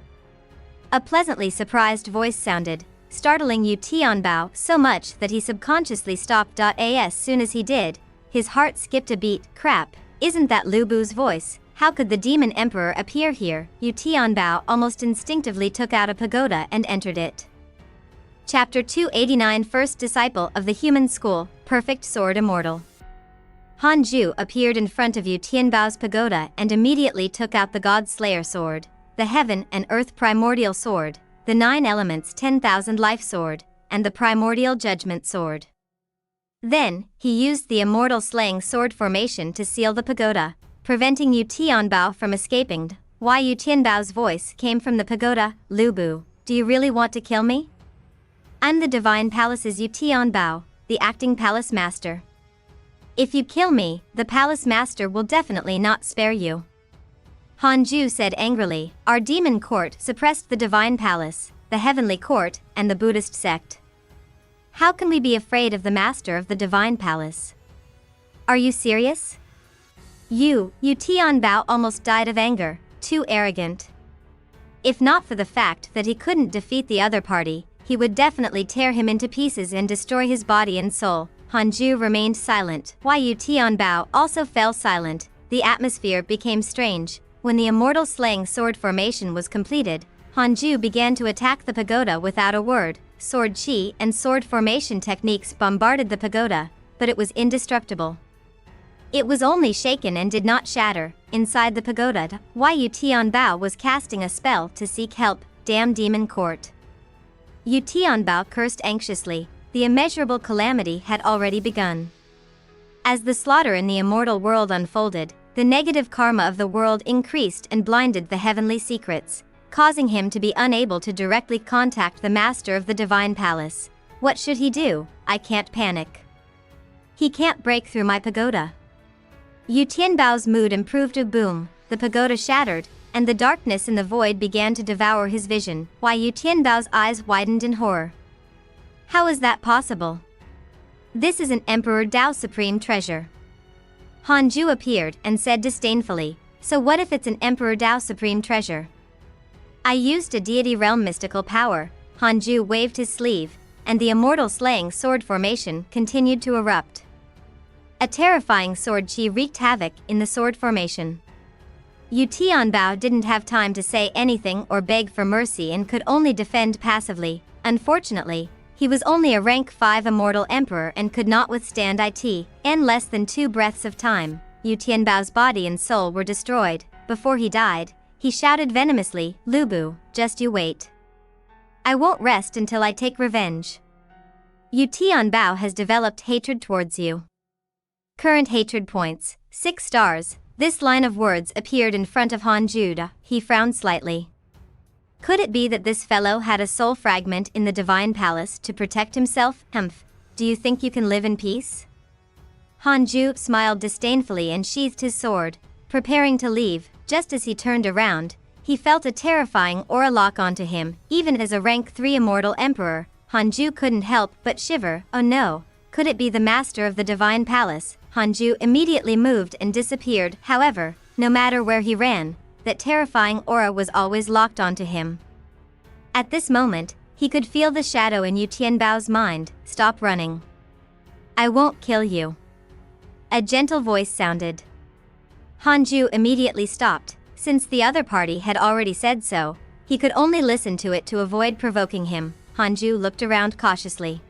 A pleasantly surprised voice sounded, startling Yu Tianbao so much that he subconsciously stopped. As soon as he did, his heart skipped a beat. Crap, isn't that Lu Bu's voice? How could the demon emperor appear here? Yu Tianbao almost instinctively took out a pagoda and entered it. Chapter 289 First Disciple of the Human School, Perfect Sword Immortal. Hanju appeared in front of Yu Tianbao's pagoda and immediately took out the God Slayer sword, the Heaven and Earth Primordial Sword, the 9 Elements 10,000 Life Sword, and the Primordial Judgment Sword. Then, he used the Immortal Slaying Sword formation to seal the pagoda, preventing Yu Tianbao from escaping. Yu Tianbao's voice came from the pagoda. Lu Bu, do you really want to kill me? I'm the Divine Palace's Yu Tianbao, the acting palace master. If you kill me, the palace master will definitely not spare you. Hanju said angrily. Our demon court suppressed the divine palace, the heavenly court, and the Buddhist sect. How can we be afraid of the master of the divine palace? Are you serious? Yu Tianbao almost died of anger. Too arrogant. If not for the fact that he couldn't defeat the other party, he would definitely tear him into pieces and destroy his body and soul. Hanju remained silent. Yu Tianbao also fell silent. The atmosphere became strange. When the immortal slaying sword formation was completed, Hanju began to attack the pagoda without a word. Sword chi and sword formation techniques bombarded the pagoda, but it was indestructible. It was only shaken and did not shatter. Inside the pagoda, Yu Tianbao was casting a spell to seek help. Damn demon court. Yu Tianbao cursed anxiously. The immeasurable calamity had already begun. As the slaughter in the immortal world unfolded, the negative karma of the world increased and blinded the heavenly secrets, causing him to be unable to directly contact the master of the divine palace. What should he do? I can't panic. He can't break through my pagoda. Yu Tianbao's mood improved. Boom, the pagoda shattered, and the darkness in the void began to devour his vision. Yu Tianbao's eyes widened in horror. How is that possible? This is an Emperor Dao Supreme treasure. Hanju appeared and said disdainfully, so what if it's an Emperor Dao Supreme treasure? I used a deity realm mystical power. Hanju waved his sleeve, and the immortal slaying sword formation continued to erupt. A terrifying sword chi wreaked havoc in the sword formation. Yu Tianbao didn't have time to say anything or beg for mercy and could only defend passively. Unfortunately, he was only a rank 5 immortal emperor and could not withstand it. In less than 2 breaths of time, Yu Tianbao's body and soul were destroyed. Before he died, he shouted venomously, Lu Bu, just you wait. I won't rest until I take revenge. Yu Tianbao has developed hatred towards you. Current hatred points, 6 stars. This line of words appeared in front of Hanju. He frowned slightly. Could it be that this fellow had a soul fragment in the divine palace to protect himself? Humph, do you think you can live in peace? Hanju smiled disdainfully and sheathed his sword, preparing to leave. Just as he turned around, he felt a terrifying aura lock onto him. Even as a rank 3 immortal emperor, Hanju couldn't help but shiver. Oh no, could it be the master of the divine palace? Hanju immediately moved and disappeared. However, no matter where he ran, that terrifying aura was always locked onto him. At this moment, he could feel the shadow in Yu Tianbao's mind. Stop running. I won't kill you. A gentle voice sounded. Hanju immediately stopped. Since the other party had already said so, he could only listen to it to avoid provoking him. Hanju looked around cautiously.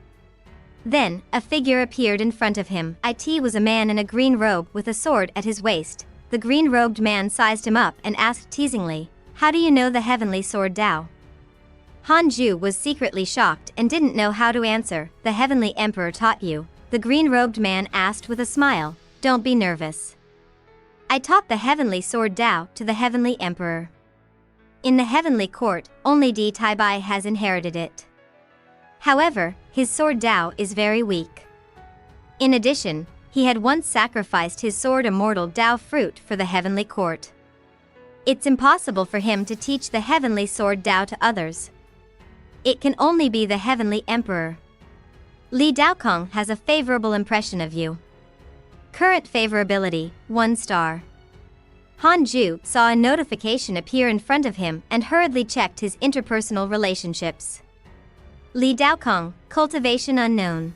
Then, a figure appeared in front of him. It was a man in a green robe with a sword at his waist. The green-robed man sized him up and asked teasingly, "How do you know the heavenly sword Tao?" Hanju was secretly shocked and didn't know how to answer. "The heavenly emperor taught you," the green-robed man asked with a smile. "Don't be nervous. I taught the heavenly sword Tao to the heavenly emperor. In the heavenly court, only Di Taibai has inherited it. However, his sword Tao is very weak. In addition, he had once sacrificed his sword Immortal Tao fruit for the heavenly court. It's impossible for him to teach the heavenly sword Tao to others. It can only be the heavenly emperor. Li Daokong has a favorable impression of you. Current favorability, 1 star. Hanju saw a notification appear in front of him and hurriedly checked his interpersonal relationships. Li Daokong, cultivation unknown.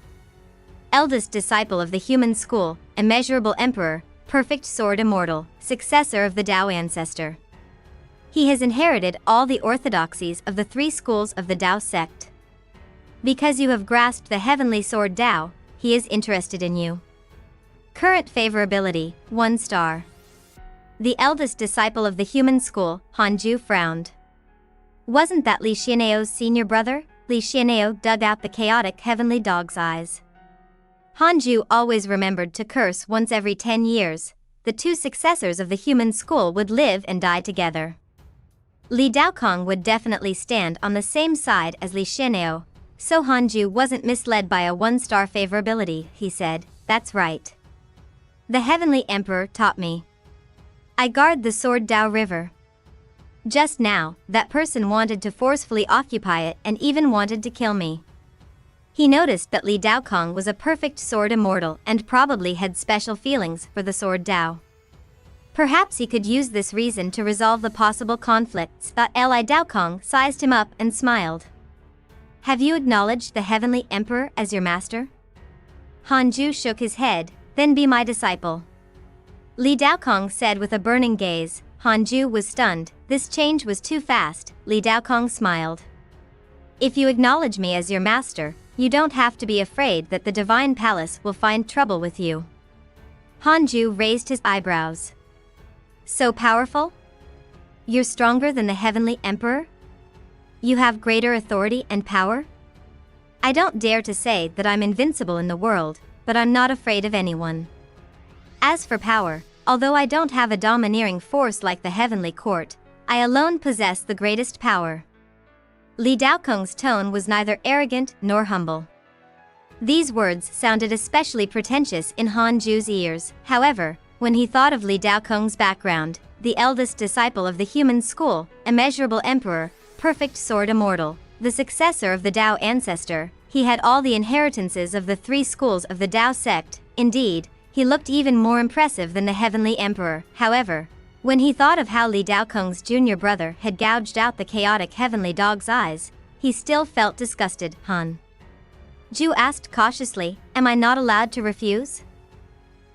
Eldest disciple of the human school, immeasurable emperor, perfect sword immortal, successor of the Tao ancestor. He has inherited all the orthodoxies of the 3 schools of the Tao sect. Because you have grasped the heavenly sword Tao, he is interested in you. Current favorability, 1 star. The eldest disciple of the human school, Hanju frowned. Wasn't that Li Xianeo's senior brother? Li Xianeo dug out the chaotic heavenly dog's eyes. Hanju always remembered to curse once every 10 years. The 2 successors of the human school would live and die together. Li Daokong would definitely stand on the same side as Li Xianeo, so Hanju wasn't misled by a 1-star favorability, he said. That's right. The heavenly emperor taught me. I guard the sword Tao river. Just now, that person wanted to forcefully occupy it and even wanted to kill me. He noticed that Li Daokong was a perfect sword immortal and probably had special feelings for the sword Tao. Perhaps he could use this reason to resolve the possible conflicts. Li Daokong sized him up and smiled. Have you acknowledged the heavenly emperor as your master? Hanju shook his head. Then be my disciple. Li Daokong said with a burning gaze. Hanju was stunned. This change was too fast. Li Daokong smiled. If you acknowledge me as your master, you don't have to be afraid that the divine palace will find trouble with you. Hanju raised his eyebrows. So powerful? You're stronger than the heavenly emperor? You have greater authority and power? I don't dare to say that I'm invincible in the world, but I'm not afraid of anyone. As for power, although I don't have a domineering force like the heavenly court, I alone possess the greatest power. Li Daokong's tone was neither arrogant nor humble. These words sounded especially pretentious in Hanju's ears. However, when he thought of Li Daokong's background, the eldest disciple of the human school, immeasurable emperor, perfect sword immortal, the successor of the Tao ancestor, he had all the inheritances of the 3 schools of the Tao sect. Indeed, he looked even more impressive than the heavenly emperor. However, when he thought of how Li Daokong's junior brother had gouged out the chaotic heavenly dog's eyes, he still felt disgusted. Ju asked cautiously, "Am I not allowed to refuse?"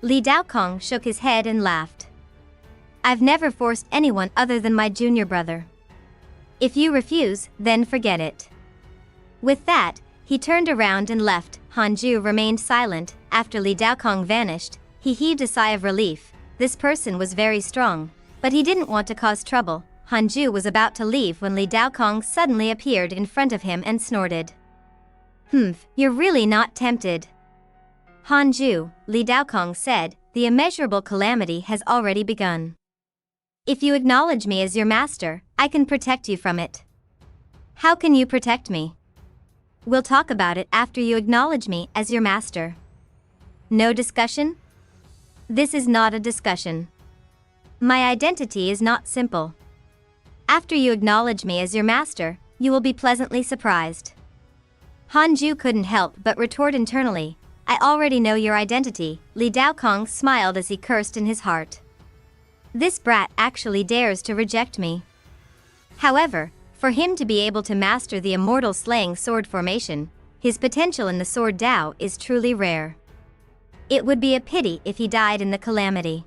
Li Daokong shook his head and laughed. "I've never forced anyone other than my junior brother. If you refuse, then forget it." With that, he turned around and left. Hanju remained silent. After Li Daokong vanished, he heaved a sigh of relief. This person was very strong, but he didn't want to cause trouble. Hanju was about to leave when Li Daokong suddenly appeared in front of him and snorted. You're really not tempted." "Hanju," Li Daokong said, "the immeasurable calamity has already begun. If you acknowledge me as your master, I can protect you from it." "How can you protect me?" "We'll talk about it after you acknowledge me as your master." "No discussion?" "This is not a discussion. My identity is not simple. After you acknowledge me as your master, you will be pleasantly surprised." Hanju couldn't help but retort internally, "I already know your identity." Li Daokong smiled as he cursed in his heart. This brat actually dares to reject me. However, for him to be able to master the immortal slaying sword formation, his potential in the sword Tao is truly rare. It would be a pity if he died in the calamity.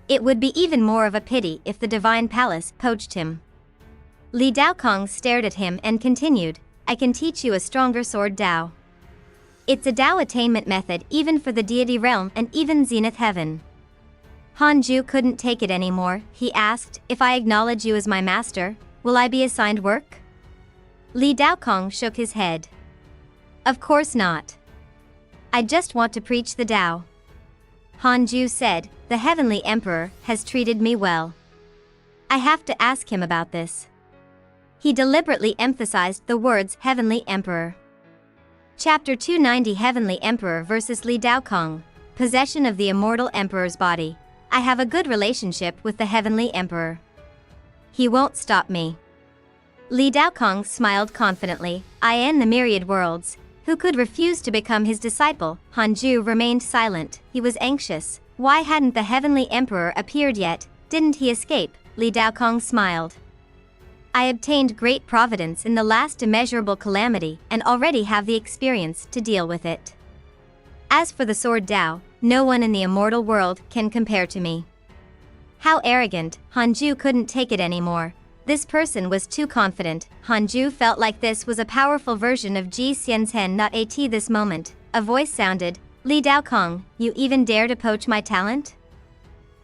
It would be even more of a pity if the divine palace poached him. Li Daokong stared at him and continued, "I can teach you a stronger sword Tao. It's a Tao attainment method even for the deity realm and even Zenith Heaven. Hanju couldn't take it anymore. He asked, if I acknowledge you as my master, will I be assigned work? Li Daokong shook his head. Of course not. I just want to preach the Tao. Hanju said, the Heavenly Emperor has treated me well. I have to ask him about this. He deliberately emphasized the words Heavenly Emperor. Chapter 290 Heavenly Emperor vs. Li Daokong. Possession of the Immortal Emperor's body. I have a good relationship with the Heavenly Emperor. He won't stop me. Li Daokong smiled confidently. In the myriad worlds, who could refuse to become his disciple? Hanju remained silent. He was anxious. Why hadn't the Heavenly Emperor appeared yet? Didn't he escape? Li Daokong smiled. I obtained great providence in the last immeasurable calamity and already have the experience to deal with it. As for the sword Tao, no one in the immortal world can compare to me. How arrogant! Hanju couldn't take it anymore. This person was too confident. Hanju felt like this was a powerful version of Ji Xianzhen, not at this moment. A voice sounded, Li Daokong, you even dare to poach my talent?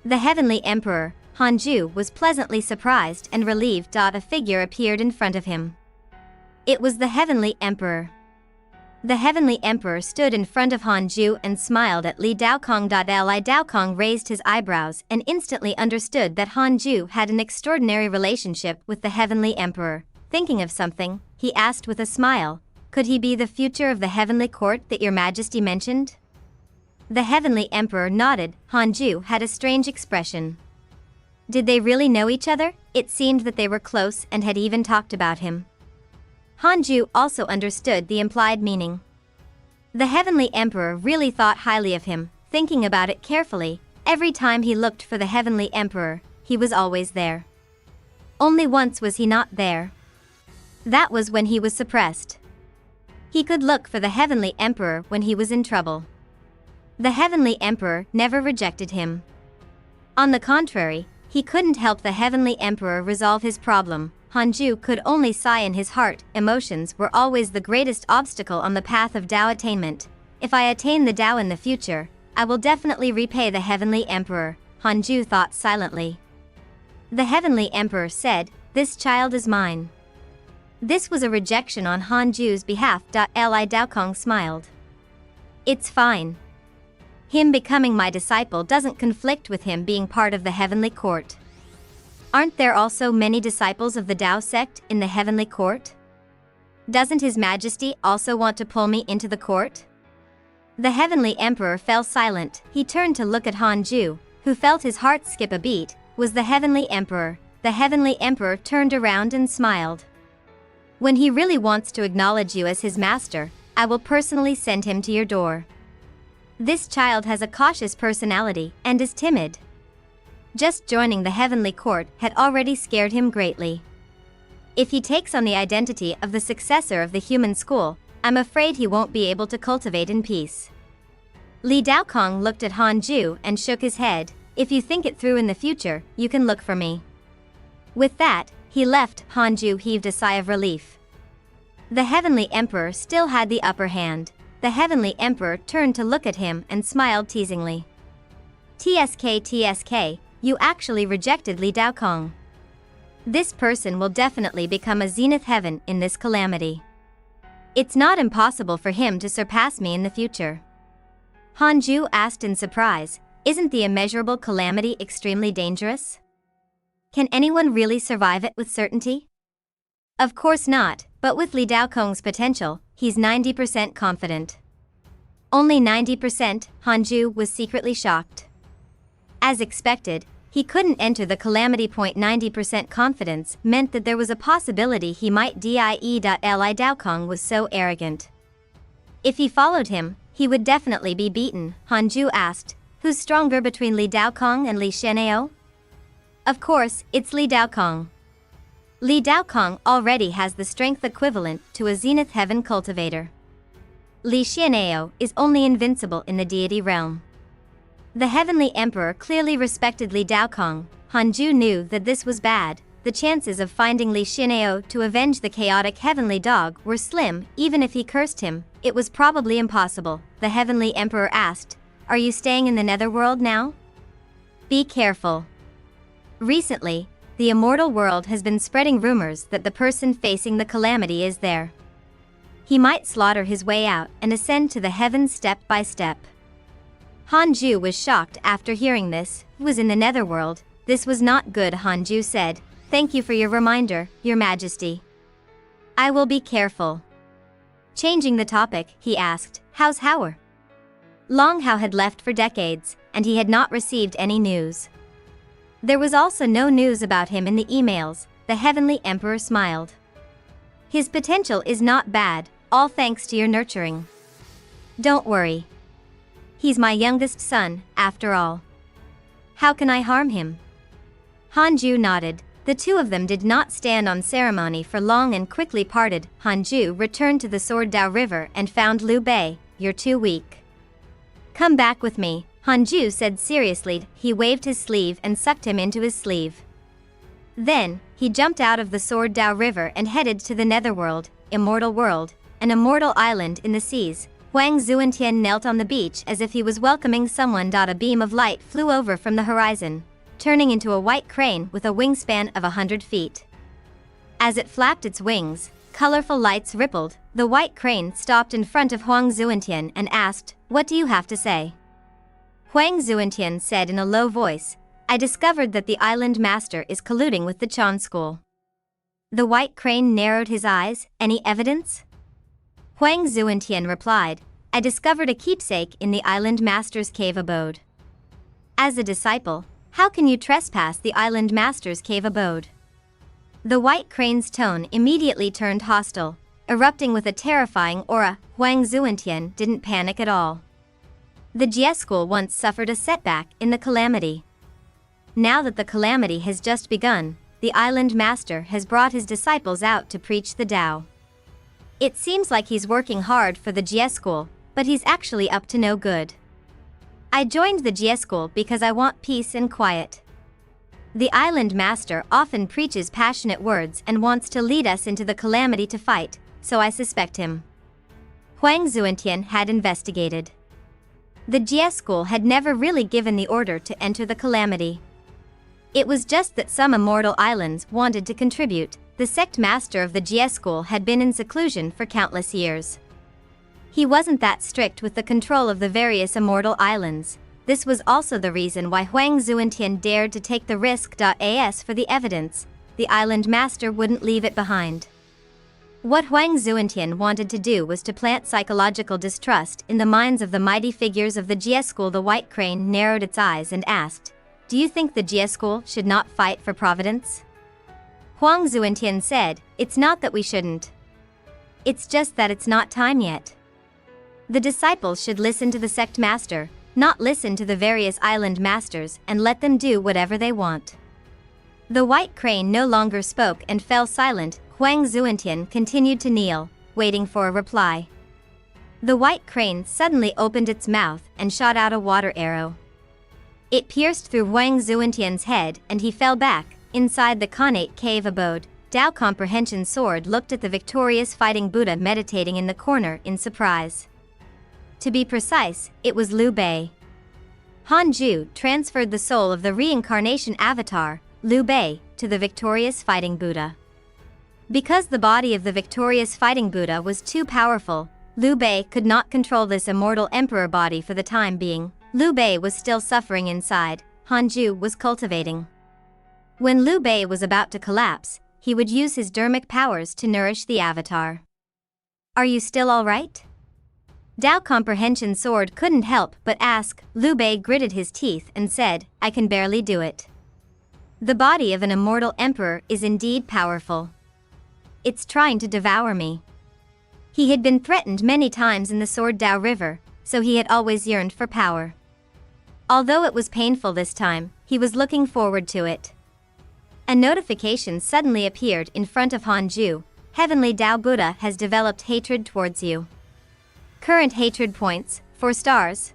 The Heavenly Emperor, Hanju was pleasantly surprised and relieved. A figure appeared in front of him. It was the Heavenly Emperor. The Heavenly Emperor stood in front of Hanju and smiled at Li Daokong. Li Daokong raised his eyebrows and instantly understood that Hanju had an extraordinary relationship with the Heavenly Emperor. Thinking of something, he asked with a smile, could he be the future of the Heavenly Court that your Majesty mentioned? The Heavenly Emperor nodded. Hanju had a strange expression. Did they really know each other? It seemed that they were close and had even talked about him. Hanju also understood the implied meaning. The Heavenly Emperor really thought highly of him. Thinking about it carefully, every time he looked for the Heavenly Emperor, he was always there. Only once was he not there. That was when he was suppressed. He could look for the Heavenly Emperor when he was in trouble. The Heavenly Emperor never rejected him. On the contrary, he couldn't help the Heavenly Emperor resolve his problem. Hanju could only sigh in his heart. Emotions were always the greatest obstacle on the path of Tao attainment. If I attain the Tao in the future, I will definitely repay the Heavenly Emperor, Hanju thought silently. The Heavenly Emperor said, this child is mine. This was a rejection on Hanju's behalf. Li Daokong smiled. It's fine. Him becoming my disciple doesn't conflict with him being part of the Heavenly Court. Aren't there also many disciples of the Tao sect in the Heavenly Court? Doesn't His Majesty also want to pull me into the court? The Heavenly Emperor fell silent. He turned to look at Hanju, who felt his heart skip a beat. Was the Heavenly Emperor. The Heavenly Emperor turned around and smiled. When he really wants to acknowledge you as his master, I will personally send him to your door. This child has a cautious personality and is timid. Just joining the Heavenly Court had already scared him greatly. If he takes on the identity of the successor of the human school, I'm afraid he won't be able to cultivate in peace. Li Daokong looked at Hanju and shook his head. If you think it through in the future, you can look for me. With that, he left. Hanju heaved a sigh of relief. The Heavenly Emperor still had the upper hand. The Heavenly Emperor turned to look at him and smiled teasingly. TSK, you actually rejected Li Daokong. This person will definitely become a Zenith Heaven in this calamity. It's not impossible for him to surpass me in the future. Hanju asked in surprise, isn't the immeasurable calamity extremely dangerous? Can anyone really survive it with certainty? Of course not, but with Li Daokong's potential, he's 90% confident. Only 90%, Hanju was secretly shocked. As expected, he couldn't enter the calamity. 90% confidence meant that there was a possibility he might die. Li Daokong was so arrogant. If he followed him, he would definitely be beaten. Hanju asked, who's stronger between Li Daokong and Li Xianao? Of course, it's Li Daokong. Li Daokong already has the strength equivalent to a Zenith Heaven cultivator. Li Xianao is only invincible in the deity realm. The Heavenly Emperor clearly respected Li Daokong. Hanju knew that this was bad. The chances of finding Li Xianao to avenge the chaotic heavenly dog were slim. Even if he cursed him, It was probably impossible, the Heavenly Emperor asked. Are you staying in the Netherworld now? Be careful. Recently, the immortal world has been spreading rumors that the person facing the calamity is there. He might slaughter his way out and ascend to the heavens step by step. Hanju was shocked after hearing this. He was in the Netherworld. This was not good, Hanju said. Thank you for your reminder, Your Majesty. I will be careful. Changing the topic, he asked, how's Hauer? Long Hao had left for decades, and he had not received any news. There was also no news about him in the emails. The Heavenly Emperor smiled. His potential is not bad, all thanks to your nurturing. Don't worry. He's my youngest son, after all. How can I harm him? Hanju nodded. The two of them did not stand on ceremony for long and quickly parted. Hanju returned to the Sword Dao River and found Liu Bei. You're too weak. Come back with me, Hanju said seriously. He waved his sleeve and sucked him into his sleeve. Then, he jumped out of the Sword Dao River and headed to the Netherworld, Immortal World, an immortal island in the seas. Huang Zuantian knelt on the beach as if he was welcoming someone. A beam of light flew over from the horizon, turning into a white crane with a wingspan of 100 feet. As it flapped its wings, colorful lights rippled. The white crane stopped in front of Huang Zuantian and asked, "What do you have to say?" Huang Zuantian said in a low voice, "I discovered that the island master is colluding with the Chan school." The white crane narrowed his eyes. Any evidence? Huang Zuantian replied, "I discovered a keepsake in the island master's cave abode." As a disciple, how can you trespass the island master's cave abode? The white crane's tone immediately turned hostile, erupting with a terrifying aura. Huang Zuantian didn't panic at all. The Jie school once suffered a setback in the calamity. Now that the calamity has just begun, the island master has brought his disciples out to preach the Tao. It seems like he's working hard for the Jie school, but he's actually up to no good. I joined the Jie school because I want peace and quiet. The island master often preaches passionate words and wants to lead us into the calamity to fight, so I suspect him. Huang Zuantian had investigated. The Jie school had never really given the order to enter the calamity. It was just that some immortal islands wanted to contribute. The sect master of the Jie school had been in seclusion for countless years. He wasn't that strict with the control of the various immortal islands. This was also the reason why Huang Zuantian dared to take the risk. As for the evidence, the island master wouldn't leave it behind. What Huang Zuantian wanted to do was to plant psychological distrust in the minds of the mighty figures of the Jie school. The white crane narrowed its eyes and asked, "Do you think the Jie school should not fight for Providence?" Huang Zuantian said, "It's not that we shouldn't. It's just that it's not time yet. The disciples should listen to the sect master, not listen to the various island masters and let them do whatever they want." The white crane no longer spoke and fell silent. Huang Zuantian continued to kneel, waiting for a reply. The white crane suddenly opened its mouth and shot out a water arrow. It pierced through Huang Zuantian's head and he fell back. Inside the connate cave abode, Tao Comprehension Sword looked at the victorious fighting Buddha meditating in the corner in surprise. To be precise, it was Liu Bei. Hanju transferred the soul of the reincarnation avatar, Liu Bei, to the victorious fighting Buddha. Because the body of the victorious fighting Buddha was too powerful, Liu Bei could not control this immortal emperor body for the time being. Liu Bei was still suffering inside. Hanju was cultivating. When Liu Bei was about to collapse, he would use his dermic powers to nourish the avatar. "Are you still all right?" Tao Comprehension Sword couldn't help but ask. Liu Bei gritted his teeth and said, "I can barely do it." The body of an immortal emperor is indeed powerful. It's trying to devour me. He had been threatened many times in the Sword Dao River, so he had always yearned for power. Although it was painful this time, he was looking forward to it. A notification suddenly appeared in front of Hanju. Heavenly Tao Buddha has developed hatred towards you. Current hatred points, 4 stars.